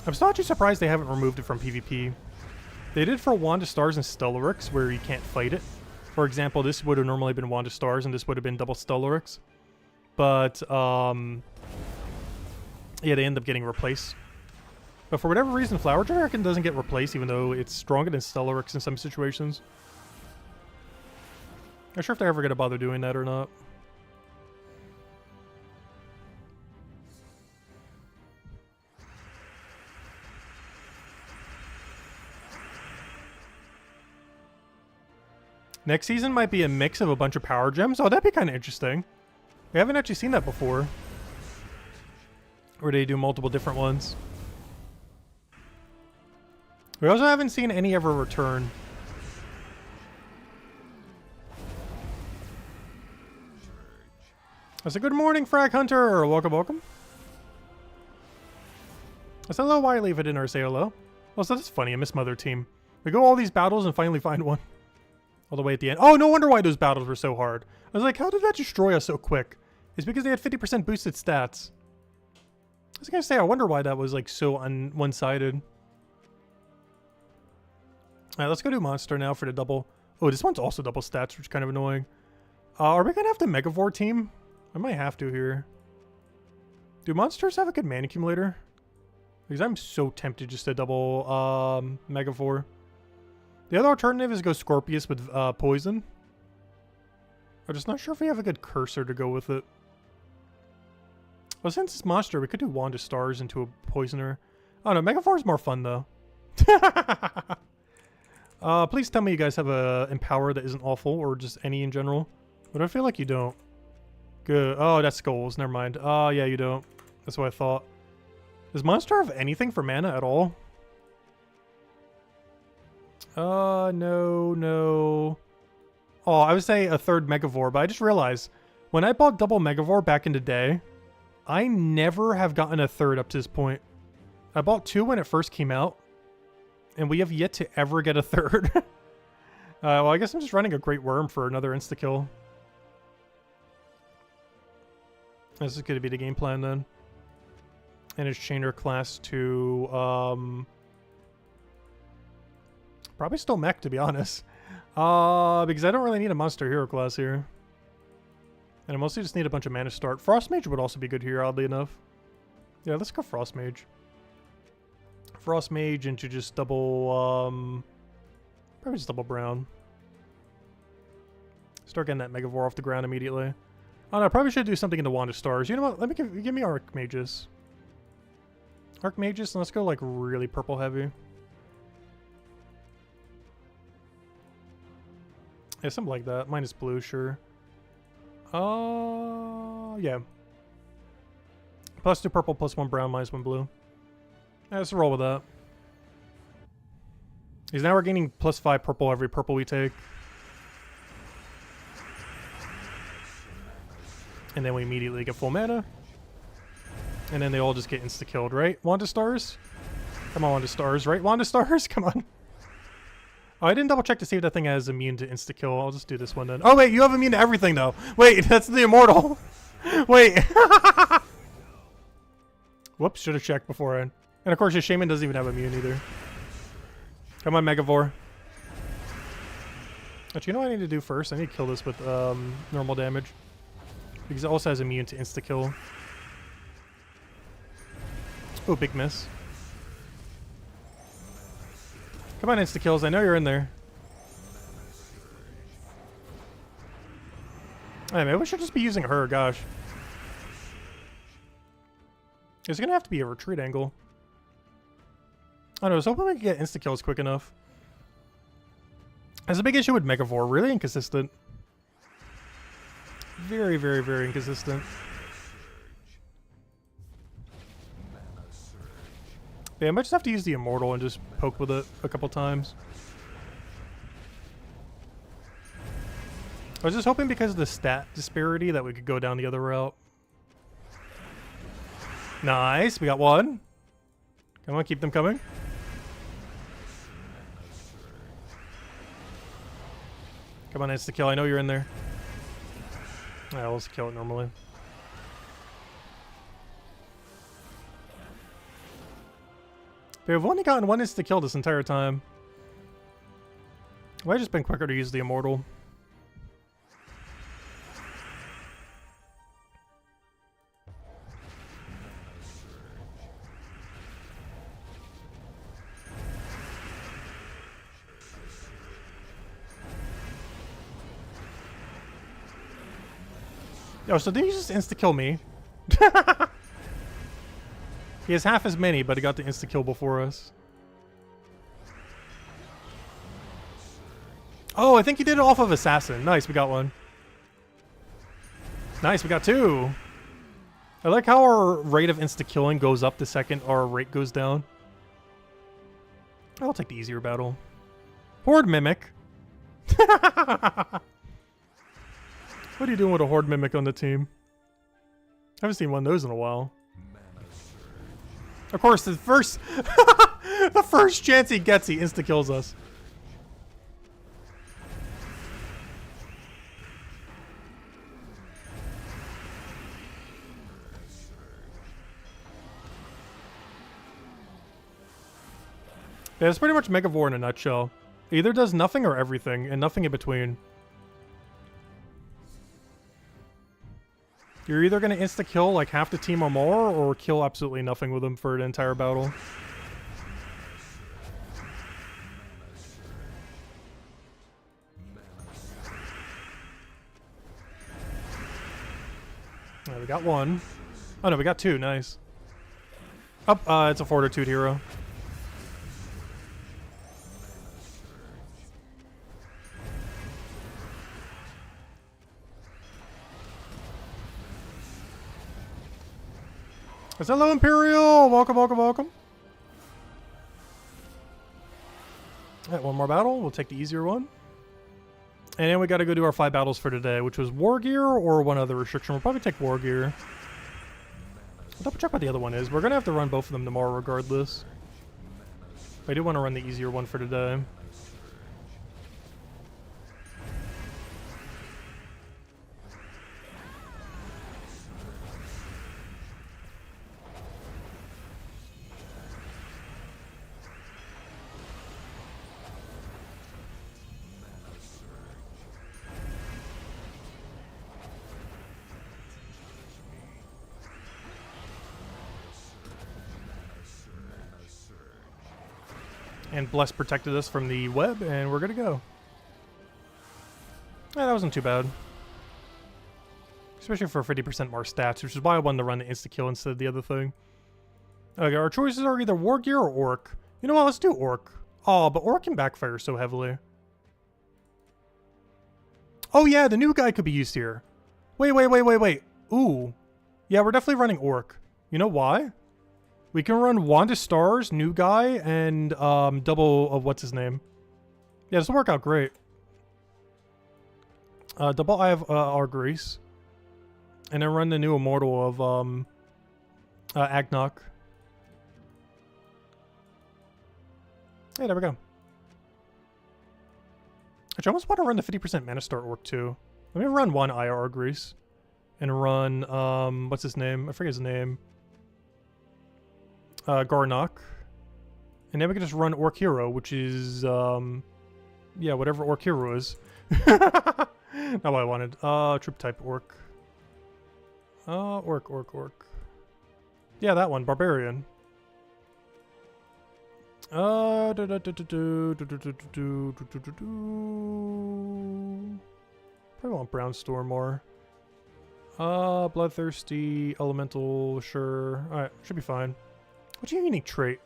I'm still actually surprised they haven't removed it from PvP. They did for Wand of Stars and Stellarix, where you can't fight it. For example, this would have normally been Wand of Stars, and this would have been double Stellarix. But, yeah, they end up getting replaced. But for whatever reason, Flower Dragon doesn't get replaced, even though it's stronger than Stellarix in some situations. Not sure if they're ever going to bother doing that or not. Next season might be a mix of a bunch of power gems. Oh, that'd be kind of interesting. We haven't actually seen that before. Where they do multiple different ones. We also haven't seen any ever return. I said, good morning, Frag Hunter. Welcome, welcome. I said hello, Wiley, if I didn't already say hello. Oh, so that's funny. I miss Mother Team. We go all these battles and finally find one. All the way at the end. Oh, no wonder why those battles were so hard. I was like, how did that destroy us so quick? It's because they had 50% boosted stats. I was gonna say, I wonder why that was like so one-sided. Alright, let's go do Monster now for the double. Oh, this one's also double stats, which is kind of annoying. Are we gonna have to Megavore team? I might have to here. Do monsters have a good mana accumulator? Because I'm so tempted just to double Megavore. The other alternative is go Scorpius with poison. I'm just not sure if we have a good cursor to go with it. Well, since it's monster, we could do Wand of Stars into a poisoner. Oh no, Megavore is more fun though. Please tell me you guys have a Empower that isn't awful, or just any in general. But I feel like you don't. Good. Oh, that's Skulls. Never mind. Oh, yeah, you don't. That's what I thought. Does monster have anything for mana at all? No. Oh, I would say a third Megavore, but I just realized when I bought double Megavore back in the day, I never have gotten a third up to this point. I bought 2 when it first came out, and we have yet to ever get a third. Well, I guess I'm just running a Great Worm for another insta-kill. This is going to be the game plan then. And it's Chainer class to, probably still mech, to be honest. Because I don't really need a monster hero class here. And I mostly just need a bunch of mana start. Frost Mage would also be good here, oddly enough. Yeah, let's go Frost Mage. Frost Mage into just double, probably just double brown. Start getting that Megavore off the ground immediately. Oh no, I probably should do something into Wand of Stars. You know what? Let me give me Archmages. Archmages, and let's go like really purple heavy. Yeah, something like that. Minus blue, sure. Yeah. +2 purple, +1 brown, -1 blue. Yeah, let's roll with that. Because now we're gaining +5 purple every purple we take. And then we immediately get full mana. And then they all just get insta-killed, right? Wand of Stars? Come on, Wand of Stars, right? Wand of Stars? Come on. Oh, I didn't double check to see if that thing has immune to insta-kill. I'll just do this one then. Oh, wait, you have immune to everything, though. Wait, that's the Immortal. Wait. Whoops, should have checked beforehand. And of course, your Shaman doesn't even have immune either. Come on, Megavore. Actually, you know what I need to do first? I need to kill this with normal damage. Because it also has immune to insta-kill. Oh, big miss. Come on, insta-kills. I know you're in there. Hey, maybe we should just be using her. Gosh. There's going to have to be a retreat angle. I don't know. I was hoping we could get insta-kills quick enough. There's a big issue with Megavore. Really inconsistent. Very, very, very inconsistent. Yeah, I might just have to use the Immortal and just poke with it a couple times. I was just hoping because of the stat disparity that we could go down the other route. Nice, we got one. Come on, keep them coming. Come on, insta-kill. I know you're in there. Alright, let's kill it normally. But we've only gotten one insta-kill this entire time. It might have just been quicker to use the Immortal. Oh, so did he just insta-kill me? He has half as many, but he got the insta-kill before us. Oh, I think he did it off of Assassin. Nice, we got one. Nice, we got two. I like how our rate of insta-killing goes up the second our rate goes down. I'll take the easier battle. Horde Mimic. What are you doing with a Horde Mimic on the team? I haven't seen one of those in a while. Of course, the first the first chance he gets, he insta-kills us. Yeah, it's pretty much Megavore in a nutshell. It either does nothing or everything, and nothing in between. You're either going to insta-kill like half the team or more, or kill absolutely nothing with them for an entire battle. Alright, we got one. Oh no, we got two, nice. Oh, it's a Fortitude hero. Hello, Imperial! Welcome, welcome, welcome. Alright, one more battle. We'll take the easier one. And then we gotta go do our 5 battles for today, which was War Gear or one other restriction. We'll probably take War Gear. I'll double check what the other one is. We're gonna have to run both of them tomorrow regardless. I do want to run the easier one for today. And Bless protected us from the web, and we're good to go. Yeah, that wasn't too bad. Especially for 50% more stats, which is why I wanted to run the insta-kill instead of the other thing. Okay, our choices are either War Gear or Orc. You know what, let's do Orc. Oh, but Orc can backfire so heavily. Oh yeah, the new guy could be used here. Wait. Ooh. Yeah, we're definitely running Orc. You know why? We can run Wanda Stars, new guy, and double of what's his name. Yeah, this will work out great. Double Eye of Argrease. And then run the new Immortal of Agnok. Hey, there we go. Actually, I almost want to run the 50% Mana Star Orc too. Let me run one Eye of Argrease. And run, what's his name? I forget his name. Garnock. And then we can just run Orc Hero, which is, yeah, whatever Orc Hero is. Not what I wanted. Troop type Orc. Orc. Yeah, that one, Barbarian. Probably want Brownstorm more. Bloodthirsty, Elemental, sure. Alright, should be fine. What's your unique trait?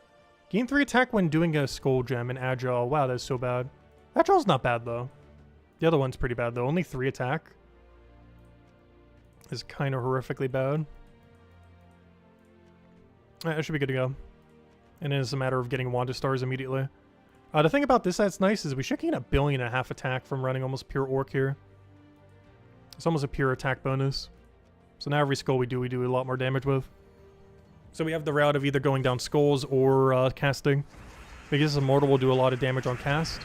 Gain 3 attack when doing a Skull Gem and Agile. Wow, that's so bad. Agile's not bad, though. The other one's pretty bad, though. Only 3 attack is kind of horrifically bad. Alright, that should be good to go. And then it's a matter of getting Wanda Stars immediately. The thing about this that's nice is we should gain 1.5 billion attack from running almost pure Orc here. It's almost a pure attack bonus. So now every skull we do a lot more damage with. So we have the route of either going down skulls or casting. Because Immortal will do a lot of damage on cast.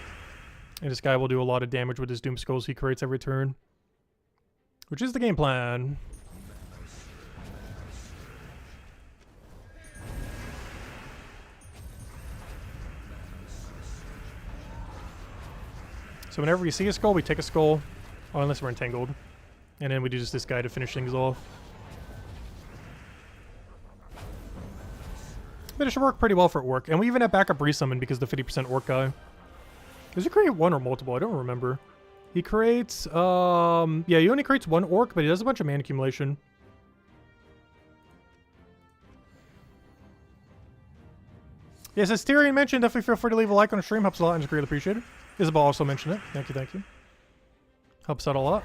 And this guy will do a lot of damage with his Doom Skulls he creates every turn. Which is the game plan. So whenever we see a skull, we take a skull. Oh, unless we're entangled. And then we do just this guy to finish things off. But it should work pretty well for Orc. And we even have backup resummon because of the 50% Orc guy. Does it create one or multiple? I don't remember. He creates, yeah, he only creates one orc, but he does a bunch of mana accumulation. Yes, as Tyrion mentioned, definitely feel free to leave a like on the stream. Helps a lot and is greatly appreciated. Isabel also mentioned it. Thank you, thank you. Helps out a lot.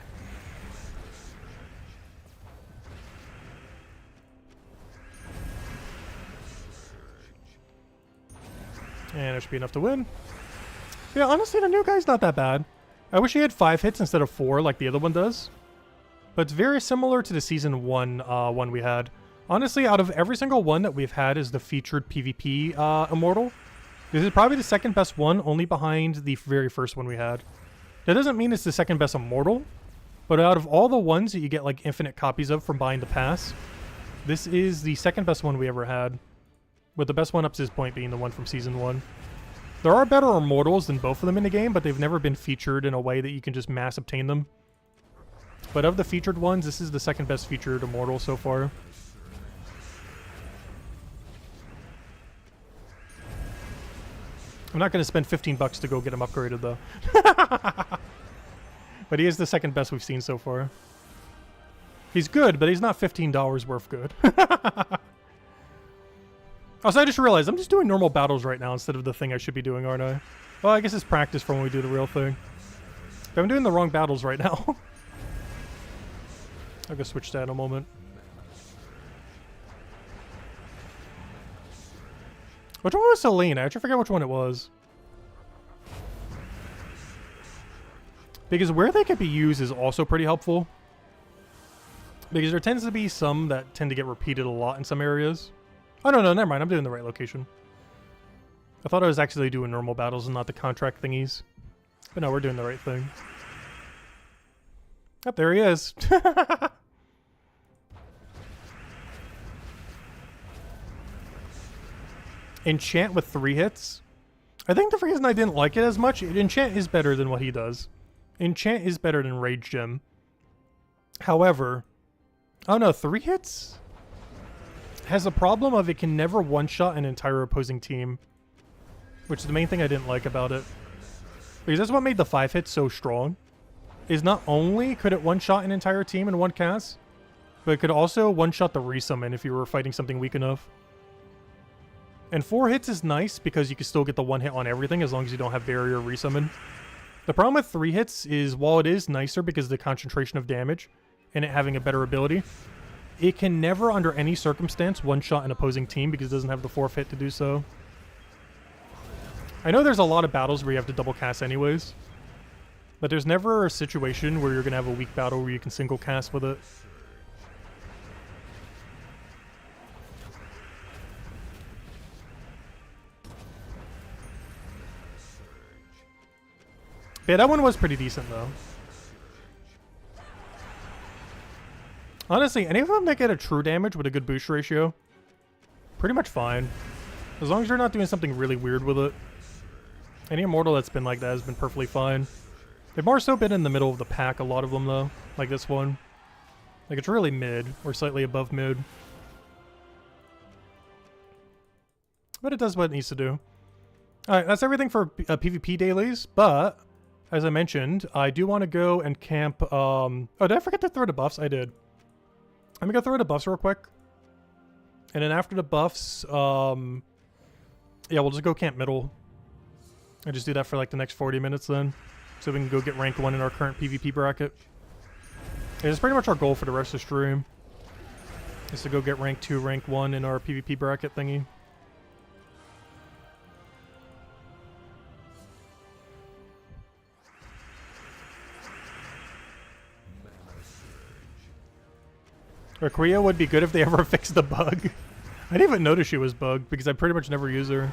And it should be enough to win. Yeah, honestly, the new guy's not that bad. I wish he had 5 hits instead of 4 like the other one does. But it's very similar to the Season 1 one we had. Honestly, out of every single one that we've had as the featured PvP Immortal, this is probably the second best one, only behind the very first one we had. That doesn't mean it's the second best Immortal, but out of all the ones that you get like infinite copies of from buying the pass, this is the second best one we ever had. With the best one up to this point being the one from Season 1. There are better Immortals than both of them in the game, but they've never been featured in a way that you can just mass obtain them. But of the featured ones, this is the second best featured Immortal so far. I'm not going to spend 15 bucks to go get him upgraded, though. But he is the second best we've seen so far. He's good, but he's not $15 worth good. Also, I just realized I'm just doing normal battles right now instead of the thing I should be doing, aren't I? Well, I guess it's practice for when we do the real thing. But I'm doing the wrong battles right now. I'll go switch that in a moment. Which one was Selene? I actually forget which one it was. Because where they could be used is also pretty helpful. Because there tends to be some that tend to get repeated a lot in some areas. Oh, no, never mind. I'm doing the right location. I thought I was actually doing normal battles and not the contract thingies. But no, we're doing the right thing. Yep, there he is. Enchant with 3 hits. I think the reason I didn't like it as much, Enchant is better than what he does. Enchant is better than Rage Gem. However, oh no, 3 hits? Has a problem of it can never one-shot an entire opposing team. Which is the main thing I didn't like about it. Because that's what made the 5 hits so strong. Is not only could it one-shot an entire team in one cast, but it could also one-shot the resummon if you were fighting something weak enough. And 4 hits is nice because you can still get the 1 hit on everything as long as you don't have barrier resummon. The problem with 3 hits is while it is nicer because of the concentration of damage and it having a better ability, it can never under any circumstance one-shot an opposing team because it doesn't have the 4th hit to do so. I know there's a lot of battles where you have to double cast anyways, but there's never a situation where you're going to have a weak battle where you can single cast with it. Yeah, that one was pretty decent, though. Honestly, any of them that get a true damage with a good boost ratio, pretty much fine. As long as you're not doing something really weird with it. Any Immortal that's been like that has been perfectly fine. They've more so been in the middle of the pack, a lot of them, though. Like this one. Like, it's really mid, or slightly above mid. But it does what it needs to do. Alright, that's everything for PvP dailies, but as I mentioned, I do want to go and camp, oh, did I forget to throw the buffs? I did. Let me go throw the buffs real quick. And then after the buffs, yeah, we'll just go camp middle. And just do that for like the next 40 minutes then. So we can go get rank 1 in our current PvP bracket. Yeah, it's pretty much our goal for the rest of the stream. Is to go get rank 2, rank 1 in our PvP bracket thingy. Korea would be good if they ever fixed the bug. I didn't even notice she was bugged because I pretty much never use her.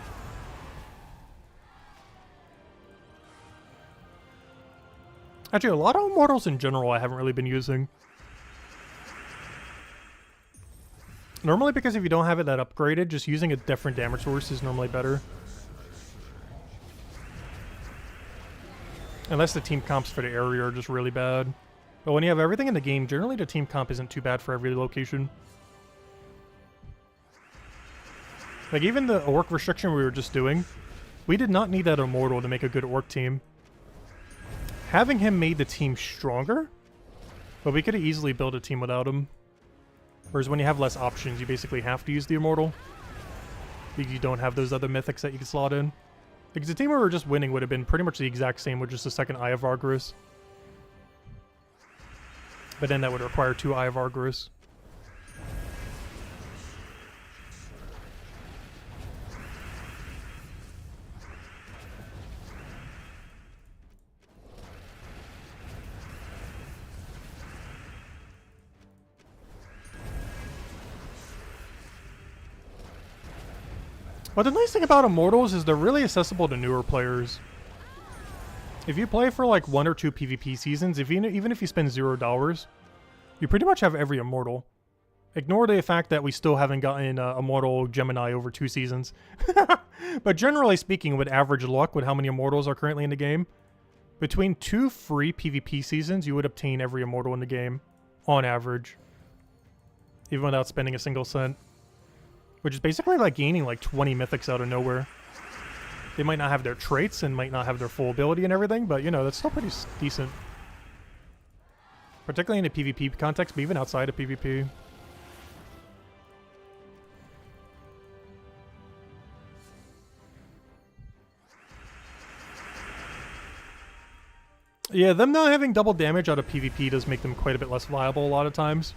Actually, a lot of Immortals in general I haven't really been using. Normally because if you don't have it that upgraded, just using a different damage source is normally better. Unless the team comps for the area are just really bad. But when you have everything in the game, generally the team comp isn't too bad for every location. Like even the orc restriction we were just doing, we did not need that Immortal to make a good orc team. Having him made the team stronger, but we could have easily built a team without him. Whereas when you have less options, you basically have to use the Immortal. Because you don't have those other mythics that you can slot in. Because the team where we're just winning would have been pretty much the exact same with just a second Eye of Argus. But then that would require 2 Eye of Argus. But the nice thing about Immortals is they're really accessible to newer players. If you play for like 1 or 2 PvP seasons, even if you spend $0, you pretty much have every Immortal. Ignore the fact that we still haven't gotten Immortal Gemini over 2 seasons. But generally speaking, with average luck, with how many Immortals are currently in the game, between 2 free PvP seasons, you would obtain every Immortal in the game, on average. Even without spending a single cent. Which is basically like gaining like 20 mythics out of nowhere. They might not have their traits and might not have their full ability and everything, but you know, that's still pretty decent. Particularly in a PvP context, but even outside of PvP. Yeah, them not having double damage out of PvP does make them quite a bit less viable a lot of times.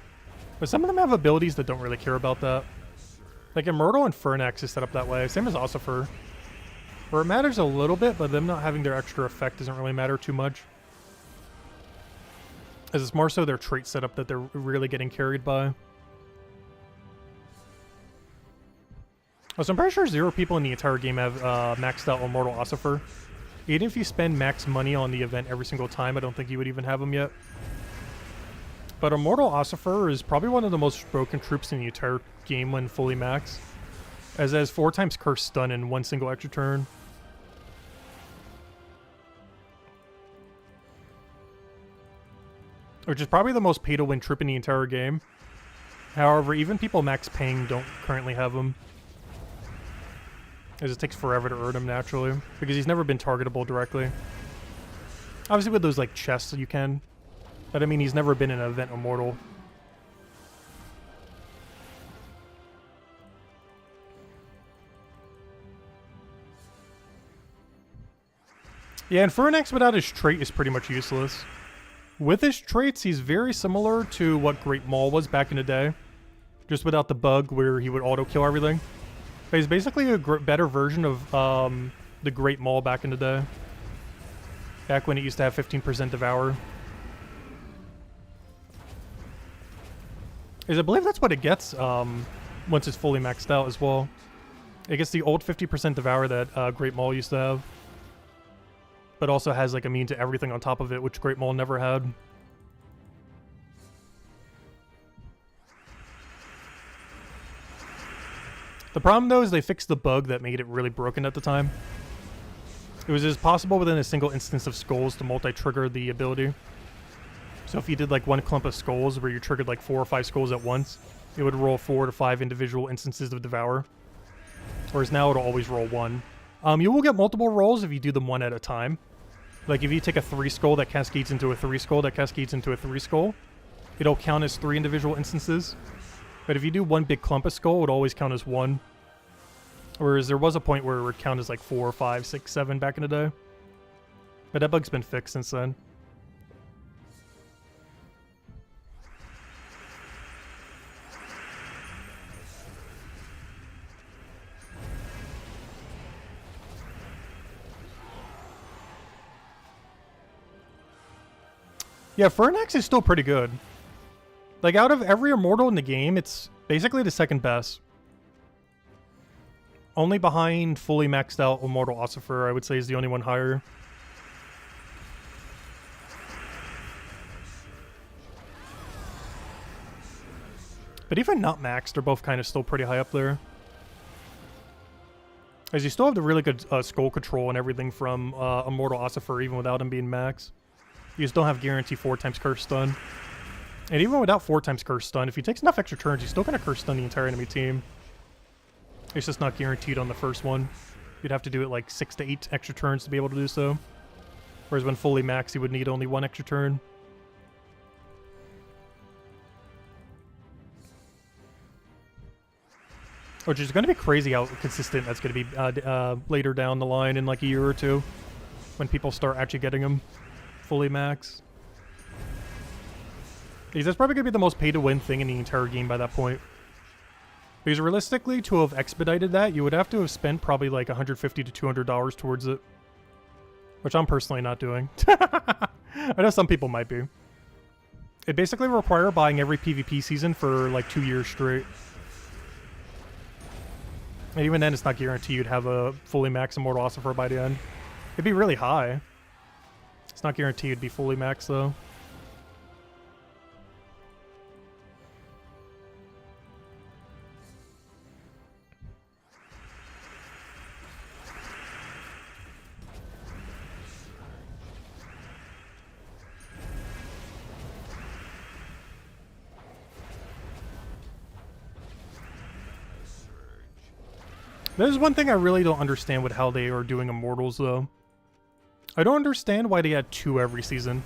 But some of them have abilities that don't really care about that. Like Immortal and Fernax is set up that way, same as Ossifer. Where it matters a little bit, but them not having their extra effect doesn't really matter too much. As it's more so their trait setup that they're really getting carried by. Oh, so I'm pretty sure 0 people in the entire game have maxed out Immortal Ossifer. Even if you spend max money on the event every single time, I don't think you would even have them yet. But Immortal Ossifer is probably one of the most broken troops in the entire game when fully maxed. As it has 4 times Curse Stun in 1 single extra turn. Which is probably the most pay-to-win troop in the entire game. However, even people max paying don't currently have him. As it takes forever to earn him naturally. Because he's never been targetable directly. Obviously with those like chests you can. But I mean, he's never been an event Immortal. Yeah, and Fernax without his trait is pretty much useless. With his traits, he's very similar to what Great Maul was back in the day. Just without the bug where he would auto-kill everything. But he's basically a better version of the Great Maul back in the day. Back when it used to have 15% Devour. I believe that's what it gets once it's fully maxed out as well. It gets the old 50% Devour that Great Maul used to have. But also has like immune to everything on top of it, which Great Maul never had. The problem though is they fixed the bug that made it really broken at the time. It was possible within a single instance of skulls to multi-trigger the ability. So if you did like 1 clump of skulls where you triggered like 4 or 5 skulls at once, it would roll 4 to 5 individual instances of Devour. Whereas now it'll always roll 1. You will get multiple rolls if you do them 1 at a time. Like if you take a 3 skull that cascades into a 3 skull that cascades into a 3 skull, it'll count as 3 individual instances. But if you do 1 big clump of skull, it would always count as 1. Whereas there was a point where it would count as like 4, 5, 6, 7 back in the day. But that bug's been fixed since then. Yeah, Fernax is still pretty good. Like, out of every Immortal in the game, it's basically the second best. Only behind fully maxed out Immortal Ossifer, I would say, is the only one higher. But even not maxed, they're both kind of still pretty high up there. As you still have the really good skull control and everything from Immortal Ossifer, even without him being max. You still have guarantee 4 times Curse Stun. And even without 4 times Curse Stun, if he takes enough extra turns, he's still going to Curse Stun the entire enemy team. It's just not guaranteed on the first one. You'd have to do it like 6 to 8 extra turns to be able to do so. Whereas when fully maxed, you would need only 1 extra turn. Which is going to be crazy how consistent that's going to be later down the line in like a year or two. When people start actually getting them fully maxed. Because that's probably going to be the most pay-to-win thing in the entire game by that point. Because realistically, to have expedited that, you would have to have spent probably like $150 to $200 towards it. Which I'm personally not doing. I know some people might be. It basically requires buying every PvP season for like 2 years straight. And even then, it's not guaranteed you'd have a fully maxed Immortal Ossifer by the end. It'd be really high. It's not guaranteed it'd be fully maxed though. There's one thing I really don't understand with how they are doing Immortals, though. I don't understand why they had 2 every season.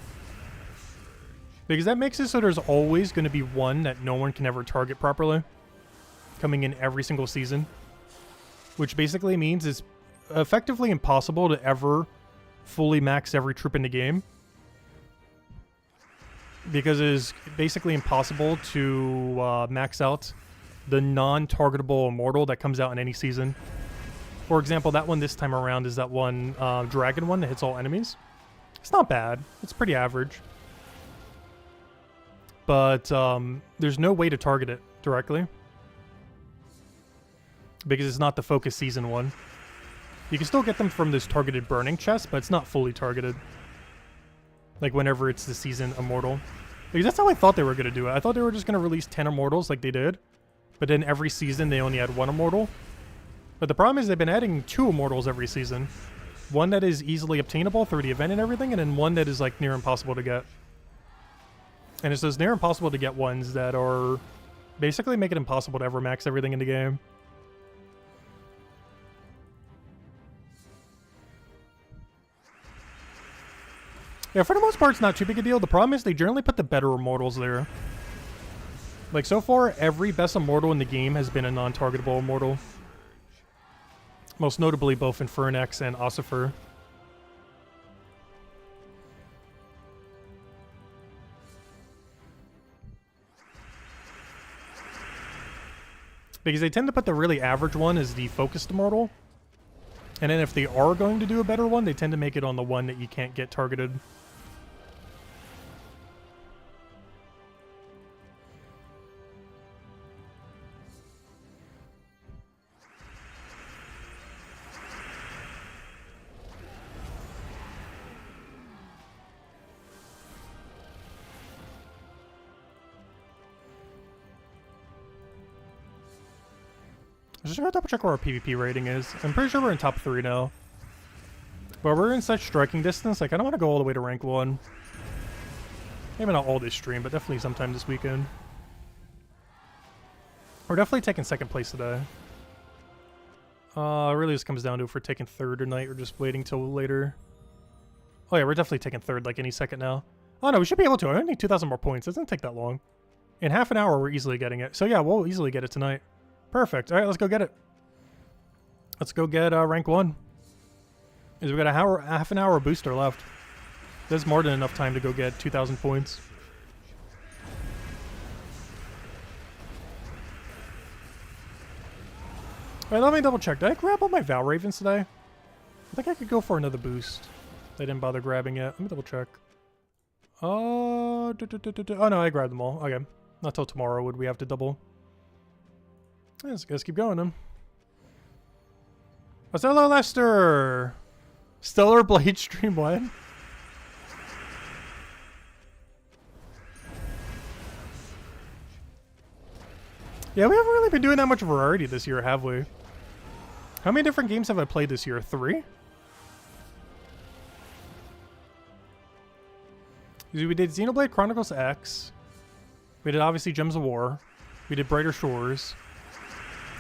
Because that makes it so there's always going to be one that no one can ever target properly. Coming in every single season. Which basically means it's effectively impossible to ever fully max every troop in the game. Because it is basically impossible to max out the non-targetable Immortal that comes out in any season. For example, that one this time around is that one dragon one that hits all enemies. It's not bad. It's pretty average. But there's no way to target it directly. Because it's not the focus season one. You can still get them from this targeted burning chest, but it's not fully targeted. Like whenever it's the season Immortal. Because that's how I thought they were going to do it. I thought they were just going to release 10 Immortals like they did. But then every season they only had 1 Immortal. But the problem is they've been adding 2 Immortals every season. One that is easily obtainable through the event and everything, and then one that is like near impossible to get. And it's those near impossible to get ones that are basically make it impossible to ever max everything in the game. Yeah, for the most part it's not too big a deal. The problem is they generally put the better Immortals there. Like, so far, every best Immortal in the game has been a non-targetable Immortal. Most notably, both Infernax and Ossifer. Because they tend to put the really average one as the focused Immortal. And then if they are going to do a better one, they tend to make it on the one that you can't get targeted. I'm just gonna double check where our PvP rating is. I'm pretty sure we're in top 3 now. But we're in such striking distance, like I don't want to go all the way to rank 1. Maybe not all this stream, but definitely sometime this weekend. We're definitely taking 2nd place today. It really just comes down to if we're taking 3rd tonight or just waiting till later. Oh yeah, we're definitely taking 3rd like any second now. Oh no, we should be able to. I only need 2,000 more points. It doesn't take that long. In half an hour, we're easily getting it. So yeah, we'll easily get it tonight. Perfect. All right, let's go get it. Let's go get rank 1. Because we got half an hour booster left. There's more than enough time to go get 2,000 points. Alright, let me double check. Did I grab all my Val Ravens today? I think I could go for another boost. I didn't bother grabbing it. Let me double check. Oh no, I grabbed them all. Okay. Not till tomorrow would we have to double. Let's keep going then. What's hello, Lester? Stellar Blade stream what? Yeah, we haven't really been doing that much variety this year, have we? How many different games have I played this year? 3? We did Xenoblade Chronicles X. We did obviously Gems of War. We did Brighter Shores.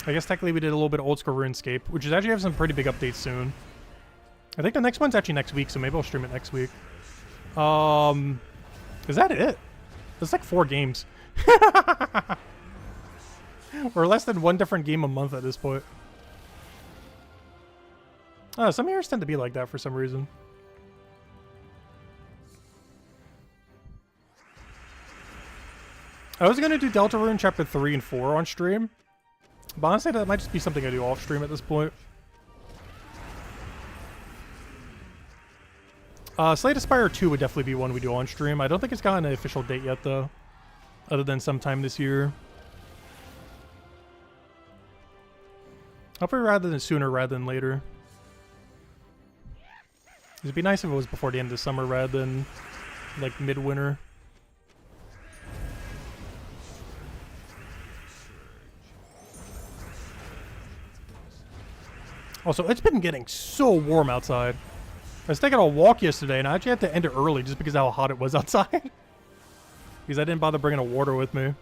I guess technically we did a little bit of Old School RuneScape, which is actually have some pretty big updates soon. I think the next one's actually next week, so maybe I'll stream it next week. Is that it? That's like 4 games. We're less than 1 different game a month at this point. Oh, some years tend to be like that for some reason. I was gonna do Deltarune Chapter 3 and 4 on stream, but honestly that might just be something I do off stream at this point. Slay Spire 2 would definitely be one we do on stream. I don't think it's gotten an official date yet though, other than sometime this year. Hopefully sooner rather than later. It'd be nice if it was before the end of the summer rather than like midwinter. Also, it's been getting so warm outside. I was taking a walk yesterday, and I actually had to end it early just because of how hot it was outside. Because I didn't bother bringing a water with me.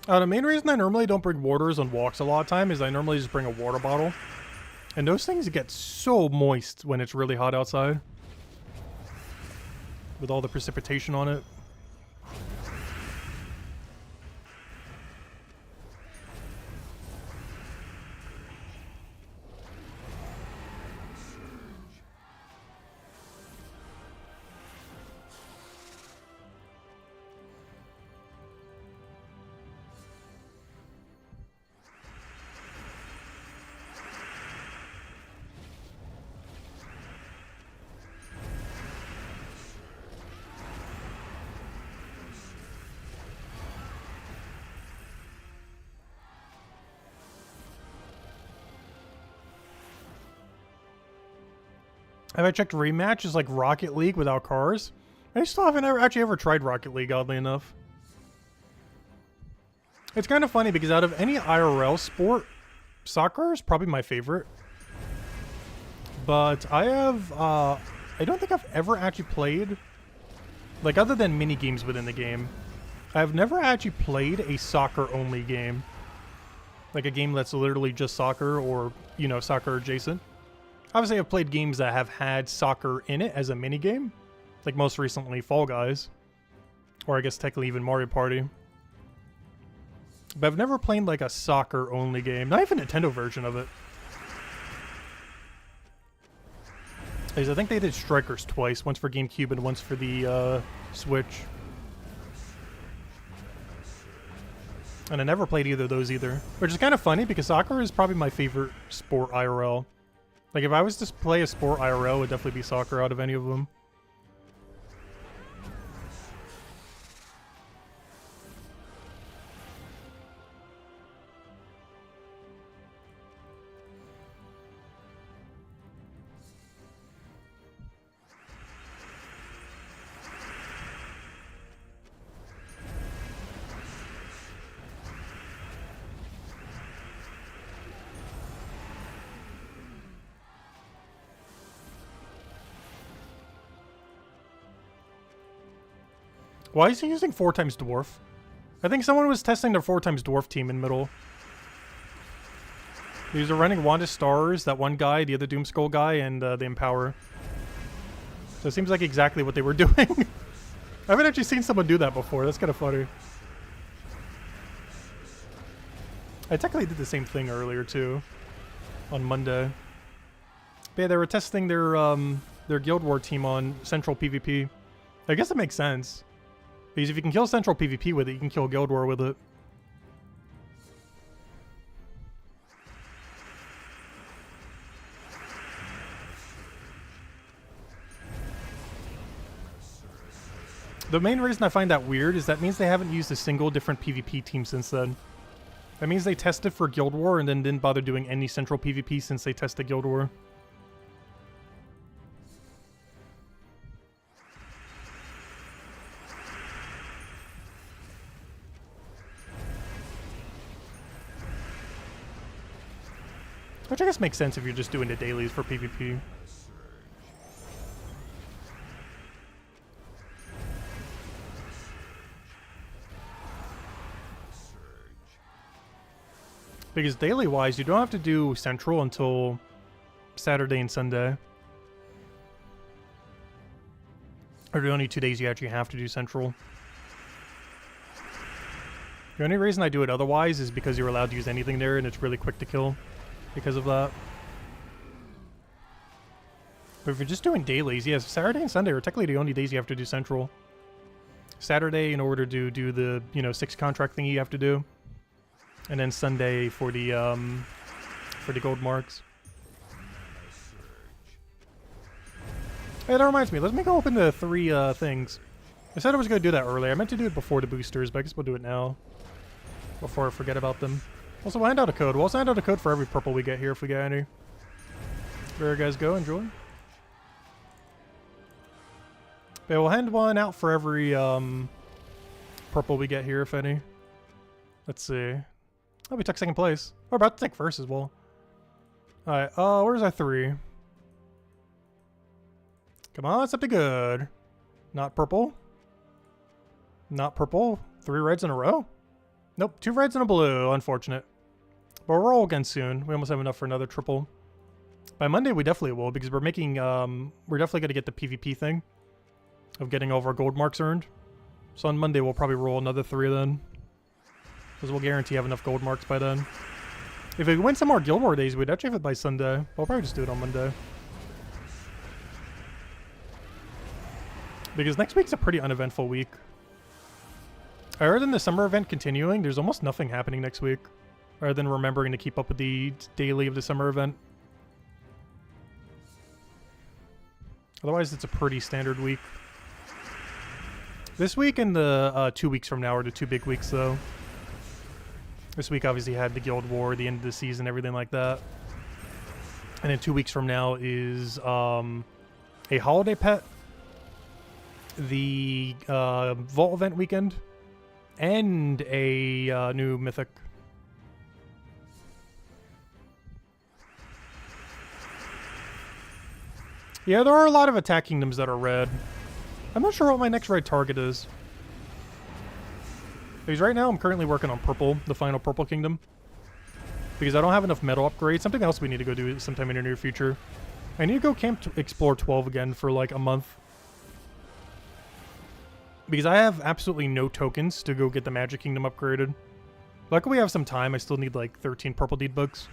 The main reason I normally don't bring waters on walks a lot of time is I normally just bring a water bottle. And those things get so moist when it's really hot outside. With all the precipitation on it. Have I checked rematch is like Rocket League without cars? I still haven't actually ever tried Rocket League, oddly enough. It's kind of funny because out of any IRL sport, soccer is probably my favorite. But I have, I don't think I've ever actually played, like other than mini games within the game, I've never actually played a soccer only game. Like a game that's literally just soccer or, you know, soccer adjacent. Obviously, I've played games that have had soccer in it as a minigame. Like most recently, Fall Guys. Or I guess technically even Mario Party. But I've never played like a soccer-only game. Not even a Nintendo version of it. Because I think they did Strikers twice. Once for GameCube and once for the Switch. And I never played either of those either. Which is kind of funny because soccer is probably my favorite sport IRL. Like, if I was to play a sport IRL, it would definitely be soccer out of any of them. Why is he using 4x Dwarf? I think someone was testing their 4x Dwarf team in middle. These are running Wanda Stars, that one guy, the other Doomskull guy, and the Empower. So it seems like exactly what they were doing. I haven't actually seen someone do that before. That's kind of funny. I technically did the same thing earlier too, on Monday. But yeah, they were testing their Guild War team on Central PvP. I guess it makes sense. Because if you can kill Central PvP with it, you can kill Guild War with it. The main reason I find that weird is that means they haven't used a single different PvP team since then. That means they tested for Guild War and then didn't bother doing any central PvP since they tested Guild War. Which I guess makes sense if you're just doing the dailies for PvP. Because daily-wise, you don't have to do Central until Saturday and Sunday. Or the only 2 days you actually have to do Central. The only reason I do it otherwise is because you're allowed to use anything there and it's really quick to kill because of that. But if you're just doing dailies, yes, Saturday and Sunday are technically the only days you have to do Central. Saturday in order to do the, 6 contract thing you have to do. And then Sunday for the gold marks. Hey, that reminds me. Let me go open the 3 things. I said I was going to do that earlier. I meant to do it before the boosters, but I guess we'll do it now. Before I forget about them. Also, we'll hand out a code. We'll also hand out a code for every purple we get here if we get any. There you guys go. Enjoy. Yeah, we'll hand one out for every purple we get here, if any. Let's see. Oh, we took second place. We're about to take first as well. Alright, where's our 3? Come on, something good. Not purple. Not purple. 3 reds in a row? Nope, 2 reds and a blue. Unfortunate. But we'll roll again soon. We almost have enough for another triple. By Monday, we definitely will, because we're making, we're definitely going to get the PvP thing of getting all of our gold marks earned. So on Monday, we'll probably roll another 3 then. Because we'll guarantee have enough gold marks by then. If we win some more Guild War days, we'd actually have it by Sunday. We'll probably just do it on Monday. Because next week's a pretty uneventful week. Other than the summer event continuing, there's almost nothing happening next week. Other than remembering to keep up with the daily of the summer event. Otherwise, it's a pretty standard week. This week and the 2 weeks from now are the 2 big weeks, though. This week obviously had the Guild War, the end of the season, everything like that. And then 2 weeks from now is a holiday pet, the Vault event weekend, and a new Mythic. Yeah, there are a lot of attack kingdoms that are red. I'm not sure what my next red target is. Because right now I'm currently working on purple, the final purple kingdom. Because I don't have enough metal upgrades. Something else we need to go do sometime in the near future. I need to go camp to explore 12 again for like a month. Because I have absolutely no tokens to go get the magic kingdom upgraded. Luckily we have some time. I still need like 13 purple deed books.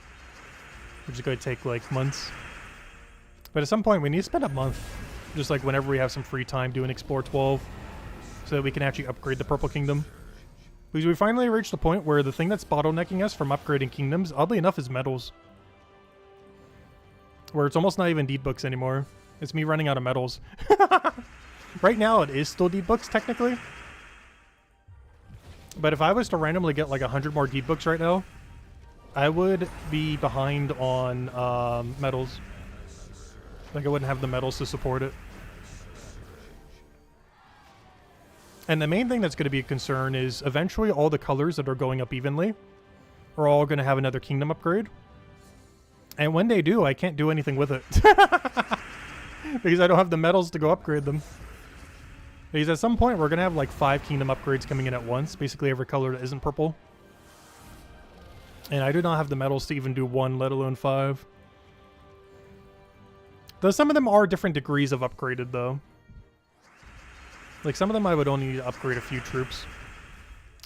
Which is going to take like months. But at some point we need to spend a month. Just like whenever we have some free time doing explore 12. So that we can actually upgrade the purple kingdom. Because we finally reached the point where the thing that's bottlenecking us from upgrading kingdoms, oddly enough, is metals. Where it's almost not even deed books anymore. It's me running out of metals. Right now, it is still deed books, technically. But if I was to randomly get like 100 more deed books right now, I would be behind on metals. Like, I wouldn't have the metals to support it. And the main thing that's going to be a concern is eventually all the colors that are going up evenly are all going to have another kingdom upgrade. And when they do, I can't do anything with it. Because I don't have the metals to go upgrade them. Because at some point, we're going to have like 5 kingdom upgrades coming in at once. Basically every color that isn't purple. And I do not have the metals to even do 1, let alone 5. Though some of them are different degrees of upgraded, though. Like, some of them I would only upgrade a few troops.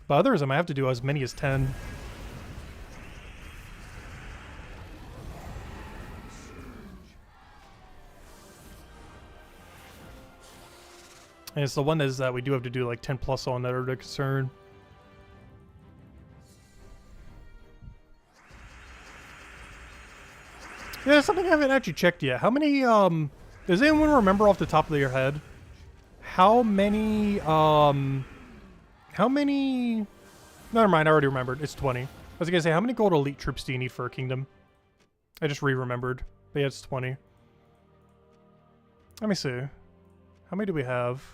But others I might have to do as many as 10. And it's the one that we do have to do like 10 plus on that are the concern. Yeah, something I haven't actually checked yet. How many, does anyone remember off the top of their head how many, never mind, I already remembered. It's 20. I was gonna say, how many gold elite troops do you need for a kingdom? I just re-remembered. But yeah, it's 20. Let me see. How many do we have?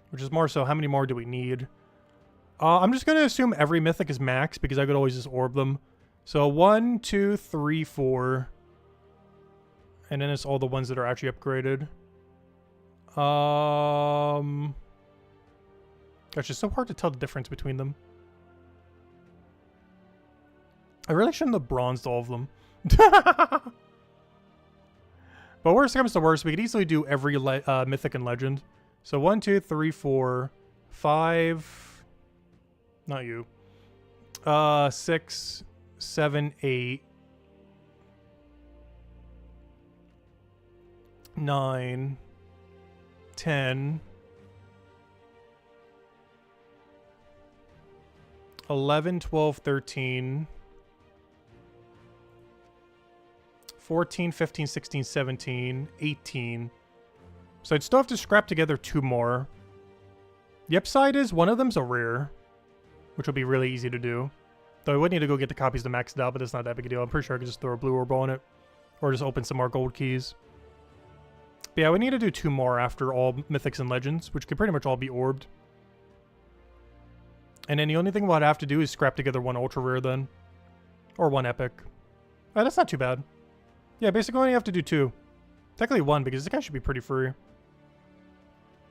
Which is more so, how many more do we need? I'm just gonna assume every mythic is max because I could always just orb them. So 1, 2, 3, 4. And then it's all the ones that are actually upgraded. Gosh, it's so hard to tell the difference between them. I really shouldn't have bronzed all of them. But worst comes to worst, we could easily do every mythic and legend. So 1, 2, 3, 4, 5. Not you. 6, 7, 8. 9. 10. 11, 12, 13. 14, 15, 16, 17, 18. So I'd still have to scrap together 2 more. The upside is one of them's a rare, which will be really easy to do. Though I would need to go get the copies to max it out, but it's not that big a deal. I'm pretty sure I could just throw a blue orb on it. Or just open some more gold keys. But yeah, we need to do 2 more after all mythics and legends, which could pretty much all be orbed. And then the only thing we'll have to do is scrap together 1 ultra rare then. Or 1 epic. Oh, that's not too bad. Yeah, basically only have to do 2. Technically 1, because this guy should be pretty free.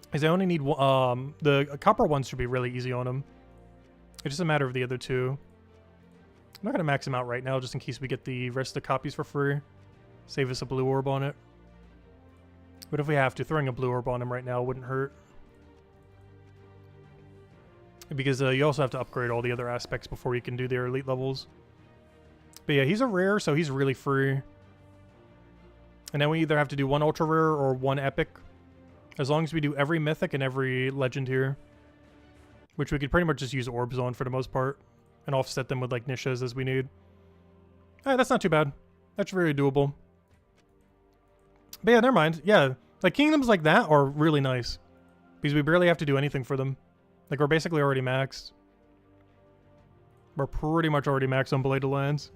Because I only need the copper ones should be really easy on him. It's just a matter of the other 2. I'm not going to max him out right now, just in case we get the rest of the copies for free. Save us a blue orb on it. But if we have to, throwing a blue orb on him right now wouldn't hurt. Because you also have to upgrade all the other aspects before you can do their elite levels. But yeah, he's a rare, so he's really free. And then we either have to do 1 ultra rare or 1 epic. As long as we do every mythic and every legend here. Which we could pretty much just use orbs on for the most part. And offset them with like niches as we need. Alright, that's not too bad. That's really doable. But yeah, never mind. Yeah, like kingdoms like that are really nice. Because we barely have to do anything for them. Like we're basically already maxed. We're pretty much already maxed on Bladed Lands.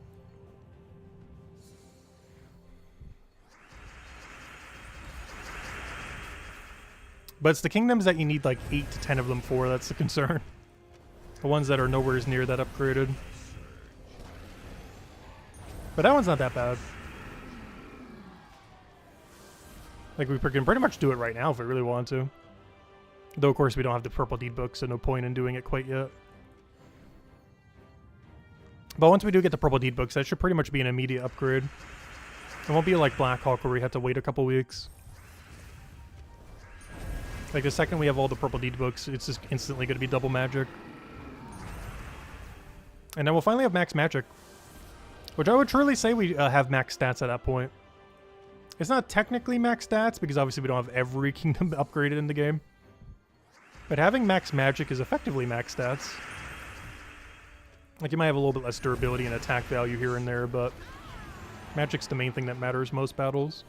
But it's the kingdoms that you need like 8 to 10 of them for, that's the concern. The ones that are nowhere near that upgraded. But that one's not that bad. Like we can pretty much do it right now if we really want to. Though of course we don't have the purple deed book, so no point in doing it quite yet. But once we do get the purple deed books, that should pretty much be an immediate upgrade. It won't be like Blackhawk where we have to wait a couple weeks. Like the second we have all the purple deed books, it's just instantly going to be double magic. And then we'll finally have max magic. Which I would truly say we have max stats at that point. It's not technically max stats, because obviously we don't have every kingdom upgraded in the game. But having max magic is effectively max stats. Like you might have a little bit less durability and attack value here and there, but magic's the main thing that matters most battles.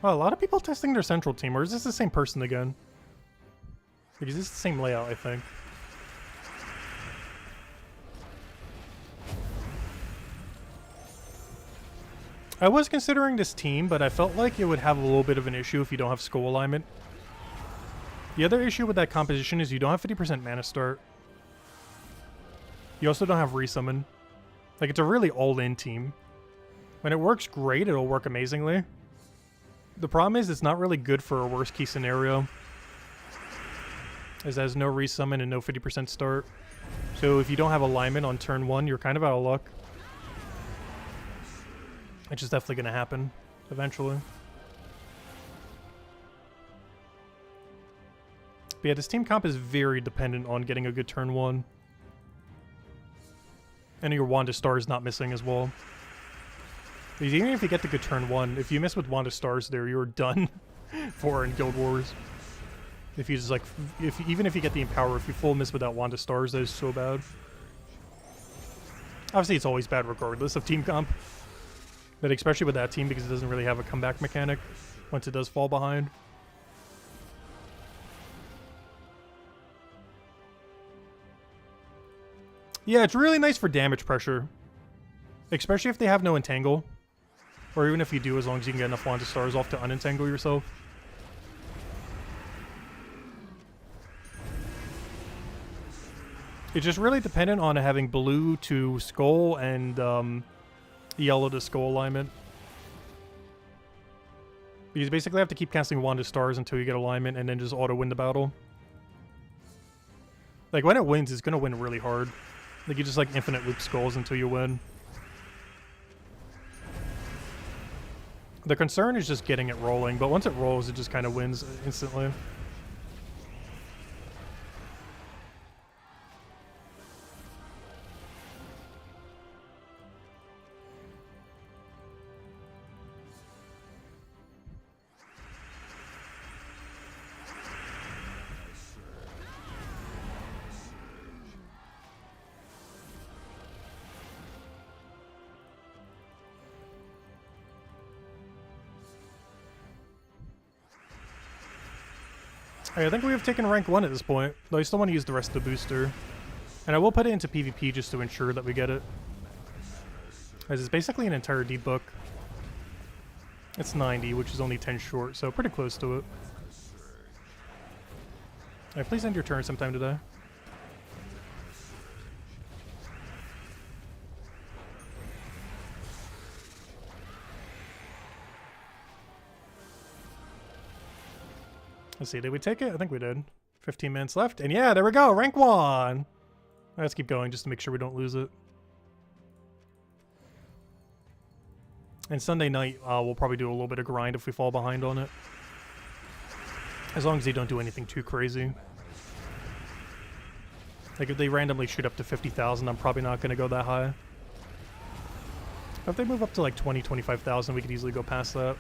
Oh, a lot of people testing their central team, or is this the same person again? Because this is the same layout, I think. I was considering this team, but I felt like it would have a little bit of an issue if you don't have skull alignment. The other issue with that composition is you don't have 50% mana start. You also don't have resummon. Like, it's a really all-in team. When it works great, it'll work amazingly. The problem is it's not really good for a worst case scenario. As it has no resummon and no 50% start. So if you don't have alignment on turn 1, you're kind of out of luck. Which is definitely going to happen eventually. But yeah, this team comp is very dependent on getting a good turn 1. And your Wand of Stars not missing as well. Because even if you get the good turn 1, if you miss with Wand of Stars there, you're done for in Guild Wars. If you just like, even if you get the Empower, if you full miss without Wand of Stars, that is so bad. Obviously, it's always bad regardless of team comp. But especially with that team, because it doesn't really have a comeback mechanic once it does fall behind. Yeah, it's really nice for damage pressure. Especially if they have no Entangle. Or even if you do, as long as you can get enough Wand of Stars off to unentangle yourself. It's just really dependent on having blue to skull and yellow to skull alignment. You basically have to keep casting Wand of Stars until you get alignment and then just auto-win the battle. Like, when it wins, it's gonna win really hard. Like, you just, like, infinite loop skulls until you win. The concern is just getting it rolling, but once it rolls, it just kind of wins instantly. I think we have taken rank 1 at this point, though I still want to use the rest of the booster. And I will put it into PvP just to ensure that we get it. As it's basically an entire D book. It's 90, which is only 10 short, so pretty close to it. Alright, please end your turn sometime today. Let's see, did we take it? I think we did. 15 minutes left, and yeah, there we go, rank 1! Let's keep going just to make sure we don't lose it. And Sunday night, we'll probably do a little bit of grind if we fall behind on it. As long as they don't do anything too crazy. Like, if they randomly shoot up to 50,000, I'm probably not going to go that high. But if they move up to like 20, 25,000, we could easily go past that.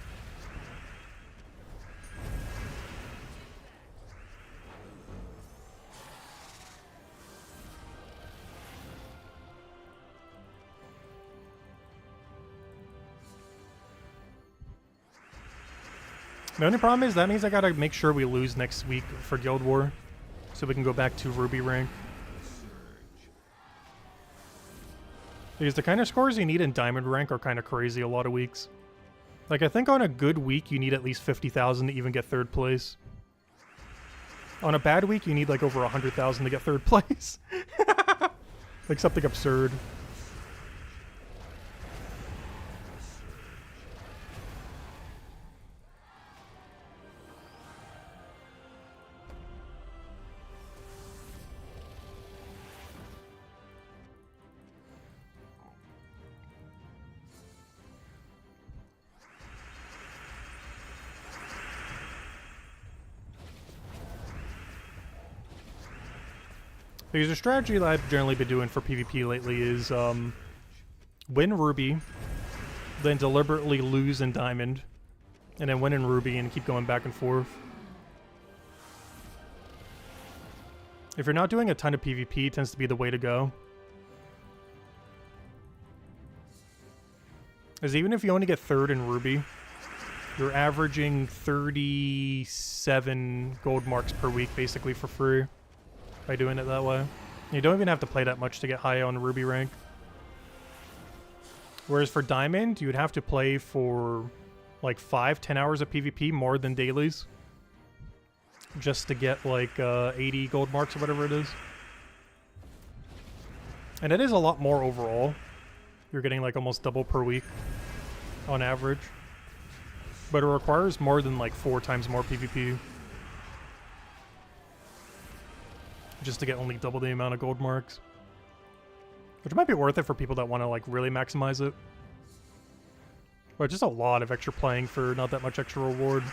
The only problem is that means I gotta make sure we lose next week for Guild War, so we can go back to Ruby rank. Because the kind of scores you need in Diamond rank are kind of crazy a lot of weeks. Like, I think on a good week you need at least 50,000 to even get 3rd place. On a bad week you need like over 100,000 to get 3rd place. Like something absurd. Because the strategy that I've generally been doing for PvP lately is win Ruby, then deliberately lose in Diamond, and then win in Ruby and keep going back and forth. If you're not doing a ton of PvP, it tends to be the way to go. Because even if you only get 3rd in Ruby, you're averaging 37 gold marks per week basically for free. By doing it that way. You don't even have to play that much to get high on Ruby rank. Whereas for Diamond, you would have to play for like 5-10 hours of PvP more than dailies. Just to get like 80 gold marks or whatever it is. And it is a lot more overall. You're getting like almost double per week on average. But it requires more than like 4 times more PvP. Just to get only double the amount of gold marks. Which might be worth it for people that want to like really maximize it. But just a lot of extra playing for not that much extra reward.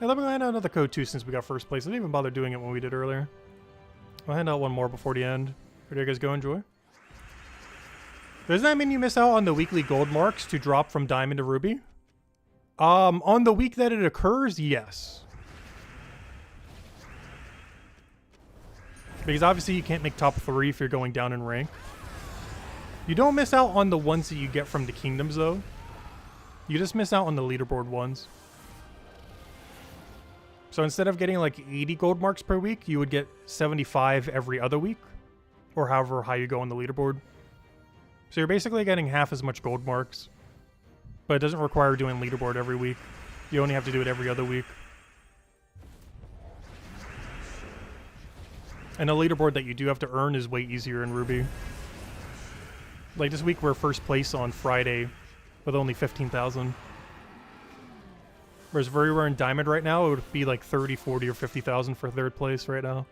And then we'll hand out another code too since we got first place. I didn't even bother doing it when we did earlier. I'll hand out one more before the end. Where do you guys go? Enjoy. Doesn't that mean you miss out on the weekly gold marks to drop from Diamond to Ruby? On the week that it occurs, yes. Because obviously you can't make top 3 if you're going down in rank. You don't miss out on the ones that you get from the kingdoms though. You just miss out on the leaderboard ones. So instead of getting like 80 gold marks per week, you would get 75 every other week. Or however high you go on the leaderboard. So you're basically getting half as much gold marks. But it doesn't require doing leaderboard every week. You only have to do it every other week. And the leaderboard that you do have to earn is way easier in Ruby. Like this week we're first place on Friday with only 15,000. Whereas very rare in Diamond right now, it would be like 30, 40, or 50,000 for third place right now.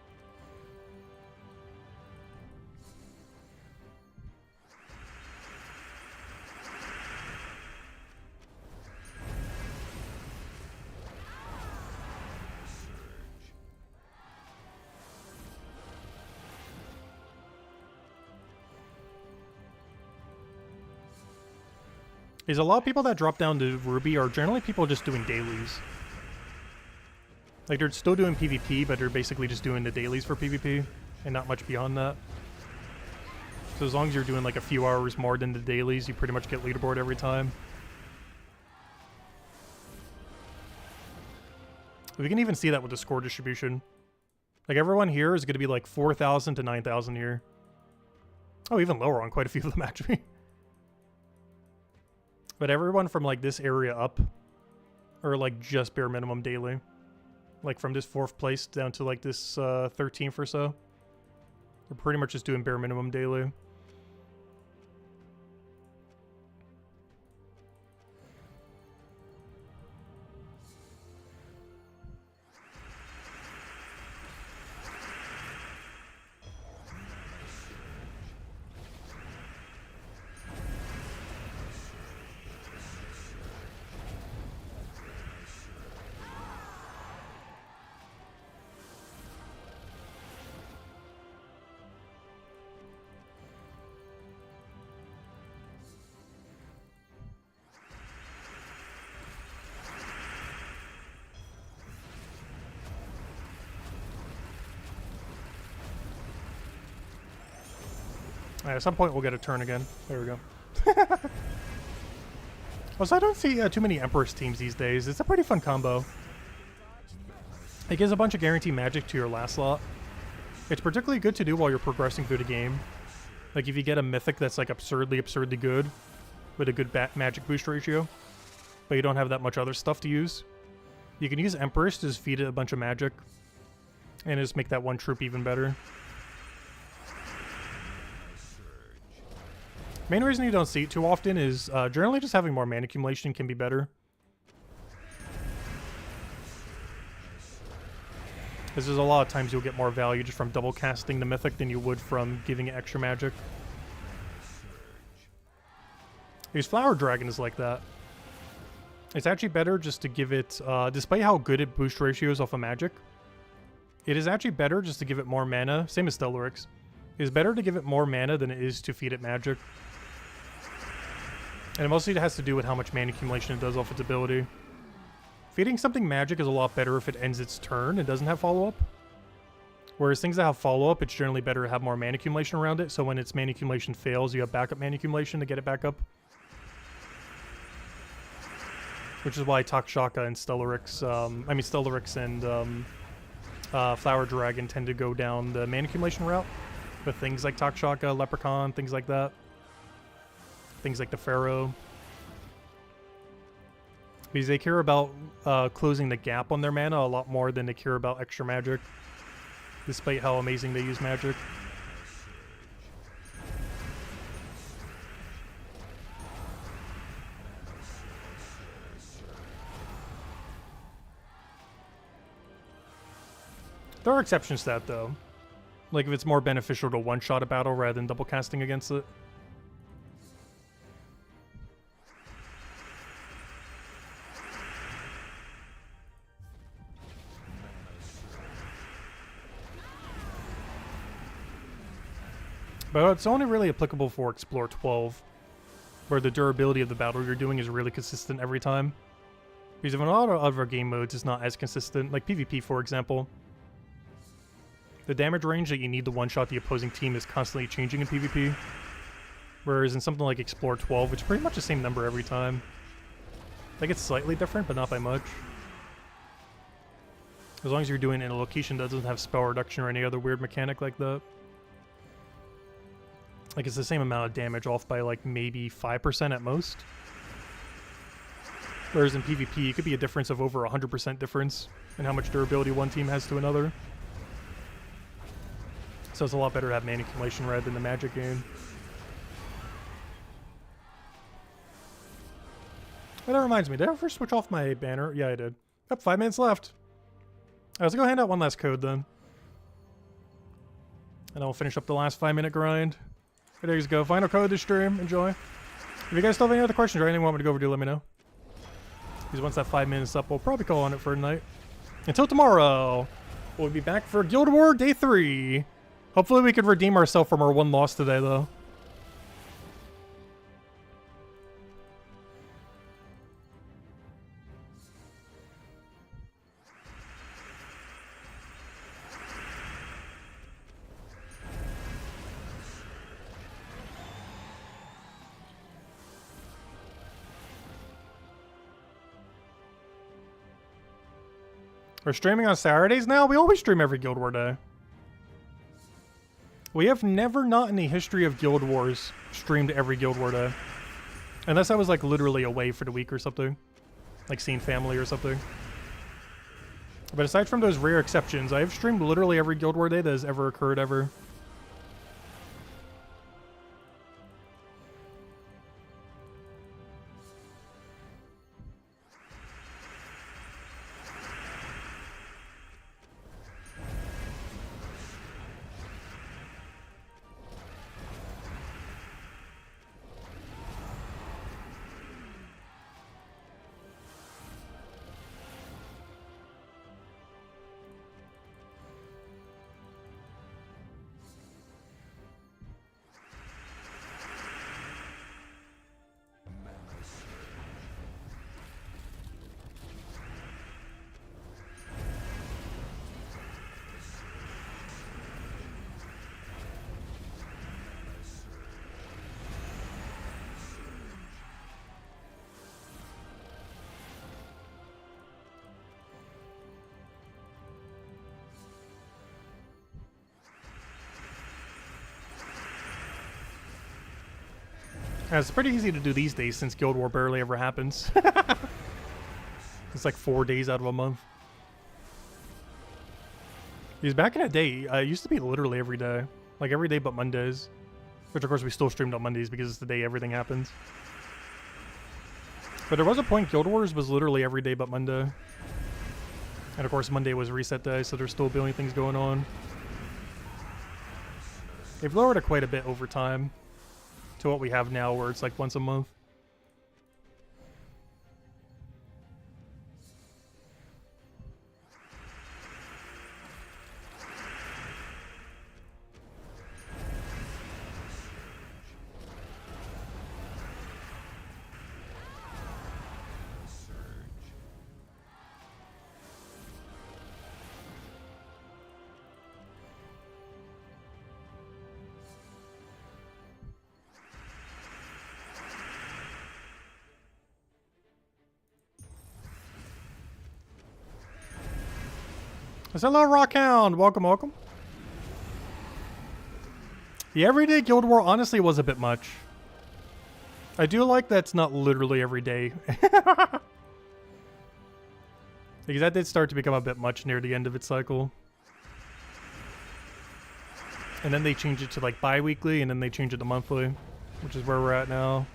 Is a lot of people that drop down to Ruby are generally people just doing dailies. Like they're still doing PvP, but they're basically just doing the dailies for PvP and not much beyond that. So as long as you're doing like a few hours more than the dailies, you pretty much get leaderboard every time. We can even see that with the score distribution. Like everyone here is going to be like 4,000 to 9,000 here. Oh, even lower on quite a few of them actually. But everyone from like this area up are like just bare minimum daily. Like from this 4th place down to like this 13th or so. They're pretty much just doing bare minimum daily. At some point we'll get a turn again. There we go. Also, I don't see too many Empress teams these days. It's a pretty fun combo. It gives a bunch of guaranteed magic to your last slot. It's particularly good to do while you're progressing through the game. Like if you get a mythic that's like absurdly good with a good magic boost ratio, but you don't have that much other stuff to use, you can use Empress to just feed it a bunch of magic and just make that one troop even better. Main reason you don't see it too often is generally just having more mana accumulation can be better. Because there's a lot of times you'll get more value just from double casting the mythic than you would from giving it extra magic. Because Flower Dragon is like that. It's actually better just to give it, despite how good it boost ratios off of magic, it is actually better just to give it more mana, same as Stellarix. It is better to give it more mana than it is to feed it magic. And it mostly has to do with how much mana accumulation it does off its ability. Feeding something magic is a lot better if it ends its turn and doesn't have follow-up. Whereas things that have follow-up, it's generally better to have more mana accumulation around it, so when its mana accumulation fails, you have backup mana accumulation to get it back up. Which is why Takshaka and Stellarix, Stellarix and Flower Dragon tend to go down the mana accumulation route. With things like Takshaka, Leprechaun, things like that. Things like the Pharaoh. Because they care about closing the gap on their mana a lot more than they care about extra magic. Despite how amazing they use magic. There are exceptions to that though. Like if it's more beneficial to one-shot a battle rather than double casting against it. But it's only really applicable for Explore 12, where the durability of the battle you're doing is really consistent every time. Because in a lot of other game modes, it's not as consistent. Like PvP, for example. The damage range that you need to one-shot the opposing team is constantly changing in PvP. Whereas in something like Explore 12, it's pretty much the same number every time. Like it's slightly different, but not by much. As long as you're doing it in a location that doesn't have spell reduction or any other weird mechanic like that. Like it's the same amount of damage off by like maybe 5% at most. Whereas in PvP, it could be a difference of over 100% difference in how much durability one team has to another. So it's a lot better to have mana accumulation rather than the magic game. Oh, that reminds me, did I ever switch off my banner? Yeah, I did. Yep, 5 minutes left. Alright, let's go hand out one last code then. And I'll finish up the last 5-minute grind. There you go. Final code this stream. Enjoy. If you guys still have any other questions or anything you want me to go over, do let me know. Because once that 5 minutes up, we'll probably call on it for tonight. Until tomorrow, we'll be back for Guild War Day 3. Hopefully we could redeem ourselves from our one loss today, though. We're streaming on Saturdays now? We always stream every Guild War day. We have never not in the history of Guild Wars streamed every Guild War day. Unless I was like literally away for the week or something. Like seeing family or something. But aside from those rare exceptions, I have streamed literally every Guild War day that has ever occurred ever. It's pretty easy to do these days since Guild War barely ever happens. It's like 4 days out of a month. Because back in the day, it used to be literally every day. Like every day but Mondays. Which of course we still streamed on Mondays because it's the day everything happens. But there was a point Guild Wars was literally every day but Monday. And of course Monday was reset day, so there's still a billion things going on. They've lowered it quite a bit over time. To what we have now, where it's like once a month. Hello, Rockhound! Welcome, welcome. The everyday Guild War honestly was a bit much. I do like that it's not literally every day. Because that did start to become a bit much near the end of its cycle. And then they changed it to like bi-weekly, and then they changed it to monthly, which is where we're at now.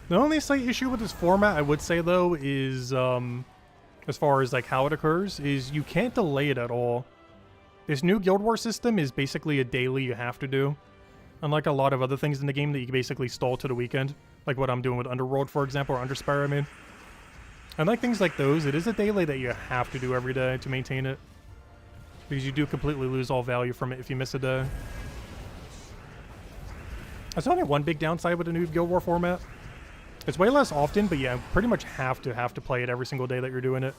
The only slight issue with this format, I would say though, is as far as like how it occurs, is you can't delay it at all. This new Guild War system is basically a daily you have to do. Unlike a lot of other things in the game that you can basically stall to the weekend. Like what I'm doing with Underworld, for example, or Underspire, I mean. Unlike things like those, it is a daily that you have to do every day to maintain it. Because you do completely lose all value from it if you miss a day. There's only one big downside with the new Guild War format. It's way less often, but yeah, pretty much have to play it every single day that you're doing it.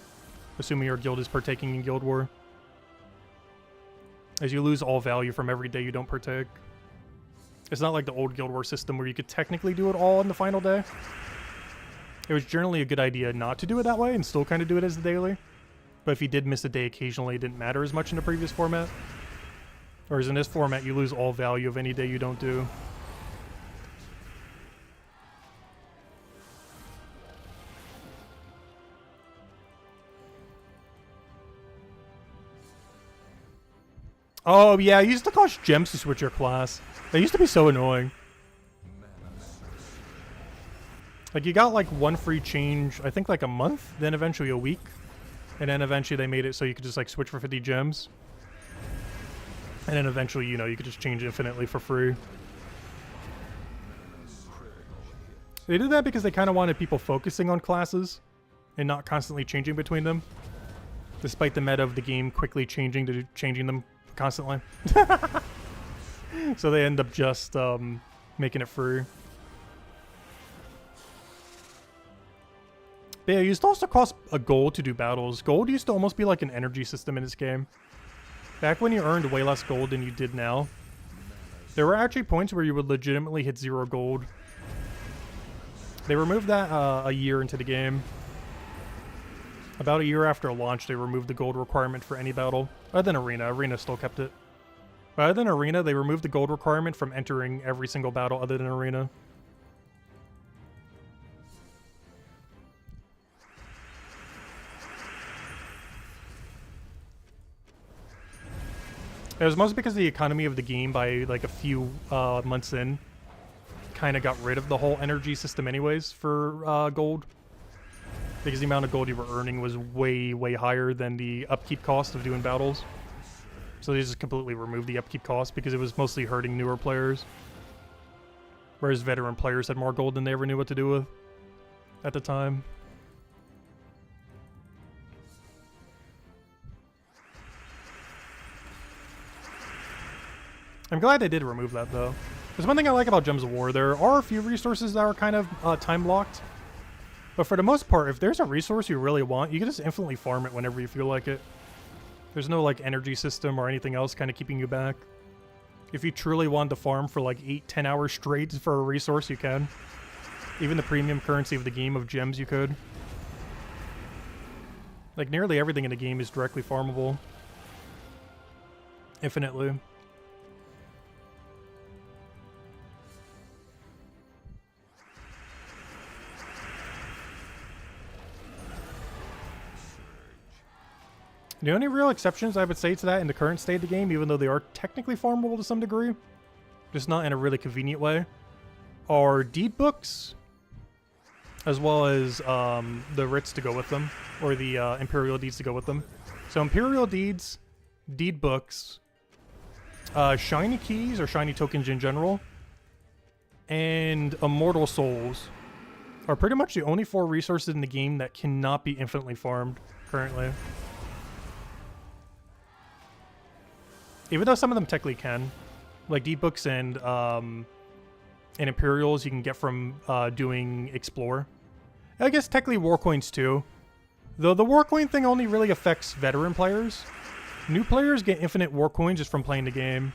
Assuming your guild is partaking in Guild War. As you lose all value from every day you don't partake. It's not like the old Guild War system where you could technically do it all in the final day. It was generally a good idea not to do it that way and still kind of do it as a daily. But if you did miss a day occasionally, it didn't matter as much in the previous format. Whereas in this format, you lose all value of any day you don't do. Oh, yeah, it used to cost gems to switch your class. They used to be so annoying. Like, you got, like, one free change, I think, like, a month, then eventually a week. And then eventually they made it so you could just, like, switch for 50 gems. And then eventually, you know, you could just change infinitely for free. They did that because they kind of wanted people focusing on classes and not constantly changing between them. Despite the meta of the game quickly changing to changing them constantly. So they end up just making it free. But yeah, it used to also cost a gold to do battles. Gold used to almost be like an energy system in this game. Back when you earned way less gold than you did now, there were actually points where you would legitimately hit 0 gold. They removed that a year into the game. About a year after launch, they removed the gold requirement for any battle. Other than Arena. Arena still kept it. But other than Arena, they removed the gold requirement from entering every single battle other than Arena. It was mostly because the economy of the game by like a few months in kind of got rid of the whole energy system anyways for gold. Because the amount of gold you were earning was way, way higher than the upkeep cost of doing battles. So they just completely removed the upkeep cost because it was mostly hurting newer players. Whereas veteran players had more gold than they ever knew what to do with at the time. I'm glad they did remove that though. There's one thing I like about Gems of War. There are a few resources that are kind of time locked. But for the most part, if there's a resource you really want, you can just infinitely farm it whenever you feel like it. There's no like energy system or anything else kind of keeping you back. If you truly want to farm for like 8-10 hours straight for a resource, you can. Even the premium currency of the game of gems, you could. Like nearly everything in the game is directly farmable. Infinitely. The only real exceptions I would say to that in the current state of the game, even though they are technically farmable to some degree, just not in a really convenient way, are deed books, as well as the writs to go with them, or the imperial deeds to go with them. So imperial deeds, deed books, shiny keys or shiny tokens in general, and immortal souls are pretty much the only 4 resources in the game that cannot be infinitely farmed currently. Even though some of them technically can. Like deed books and Imperials you can get from doing Explore. I guess technically war coins too. Though the war coin thing only really affects veteran players. New players get infinite war coins just from playing the game.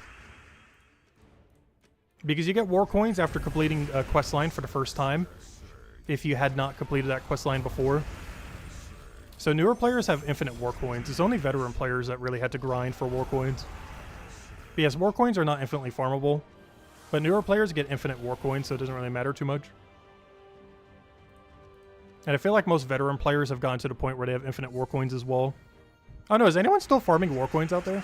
Because you get war coins after completing a quest line for the first time. If you had not completed that quest line before. So newer players have infinite war coins. It's only veteran players that really had to grind for war coins. But yes, war coins are not infinitely farmable, but newer players get infinite war coins, so it doesn't really matter too much. And I feel like most veteran players have gotten to the point where they have infinite war coins as well. Oh no, is anyone still farming war coins out there?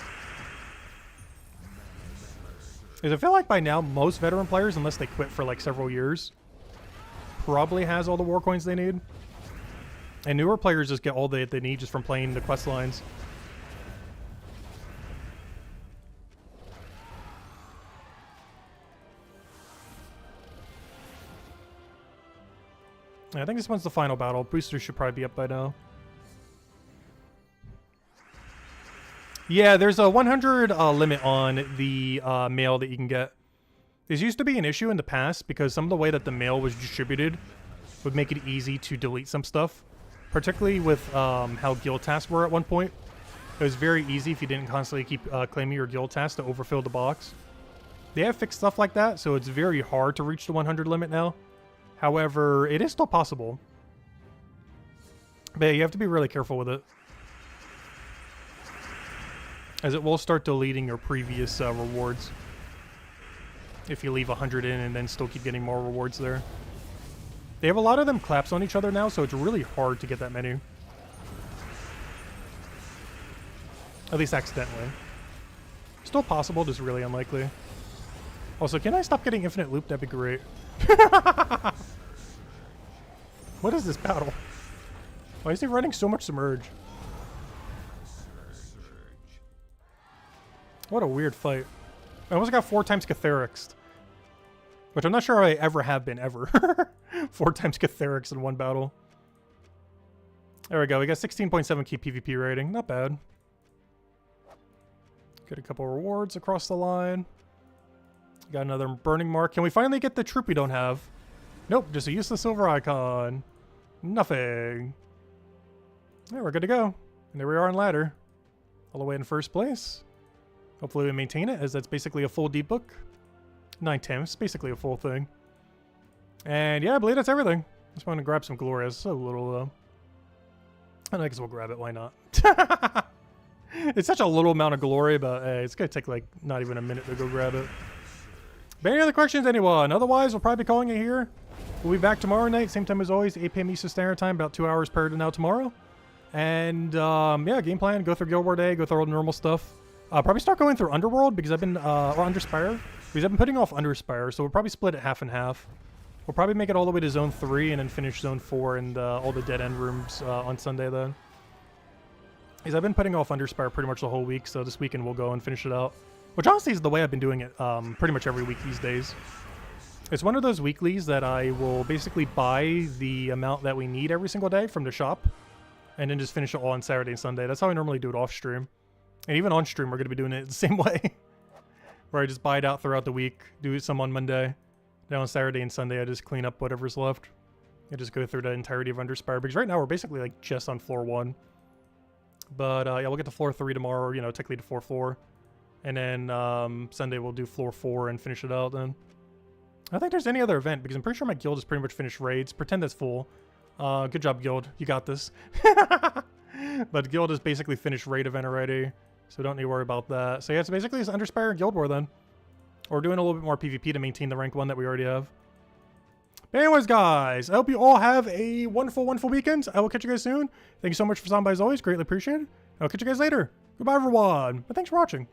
Because I feel like by now, most veteran players, unless they quit for like several years, probably has all the war coins they need. And newer players just get all they need just from playing the quest lines. I think this one's the final battle. Boosters should probably be up by now. Yeah, there's a 100 limit on the mail that you can get. This used to be an issue in the past because some of the way that the mail was distributed would make it easy to delete some stuff. Particularly with how guild tasks were at one point. It was very easy if you didn't constantly keep claiming your guild tasks to overfill the box. They have fixed stuff like that, so it's very hard to reach the 100 limit now. However, it is still possible. But yeah, you have to be really careful with it. As it will start deleting your previous rewards. If you leave 100 in and then still keep getting more rewards there. They have a lot of them collapse on each other now, so it's really hard to get that many. At least accidentally. Still possible, just really unlikely. Also, can I stop getting infinite loop? That'd be great. What is this battle? Why is he running so much submerge? What a weird fight. I almost got 4 times Catherics. Which I'm not sure I ever have been, ever. 4 times Catherics in one battle. There we go. We got 16.7 key PvP rating. Not bad. Get a couple rewards across the line. Got another burning mark. Can we finally get the troop we don't have? Nope, just a useless silver icon. Nothing. Yeah, we're good to go. And there we are on ladder. All the way in first place. Hopefully we maintain it, as that's basically a full deep book. 9 times, basically a full thing. And yeah, I believe that's everything. Just want to grab some glory. It's so little though. And I guess we'll grab it, why not? It's such a little amount of glory, but hey, it's gonna take like not even a minute to go grab it. But any other questions, anyone? Otherwise, we'll probably be calling it here. We'll be back tomorrow night, same time as always, 8 p.m. Eastern Standard Time, about 2 hours prior to now tomorrow. And yeah, game plan, go through Guild War Day, go through all the normal stuff. Probably start going through Underworld because I've been, or Underspire, because I've been putting off Underspire, so we'll probably split it half and half. We'll probably make it all the way to Zone 3 and then finish Zone 4 and all the dead end rooms on Sunday then. Because I've been putting off Underspire pretty much the whole week, so this weekend we'll go and finish it out. Which honestly is the way I've been doing it pretty much every week these days. It's one of those weeklies that I will basically buy the amount that we need every single day from the shop, and then just finish it all on Saturday and Sunday. That's how I normally do it off stream. And even on stream, we're going to be doing it the same way. Where I just buy it out throughout the week, do some on Monday. Then on Saturday and Sunday, I just clean up whatever's left. I just go through the entirety of Underspire. Because right now, we're basically like just on floor 1. But yeah, we'll get to floor 3 tomorrow, you know, technically to 4th floor. And then Sunday, we'll do floor 4 and finish it out then. I don't think there's any other event, because I'm pretty sure my guild has pretty much finished raids. Pretend that's full. Good job, guild. You got this. But guild has basically finished raid event already. So don't need to worry about that. So yeah, it's basically just Underspire and Guild War then. Or doing a little bit more PvP to maintain the rank 1 that we already have. But anyways, guys, I hope you all have a wonderful, wonderful weekend. I will catch you guys soon. Thank you so much for stopping by as always. Greatly appreciated. I'll catch you guys later. Goodbye, everyone. And thanks for watching.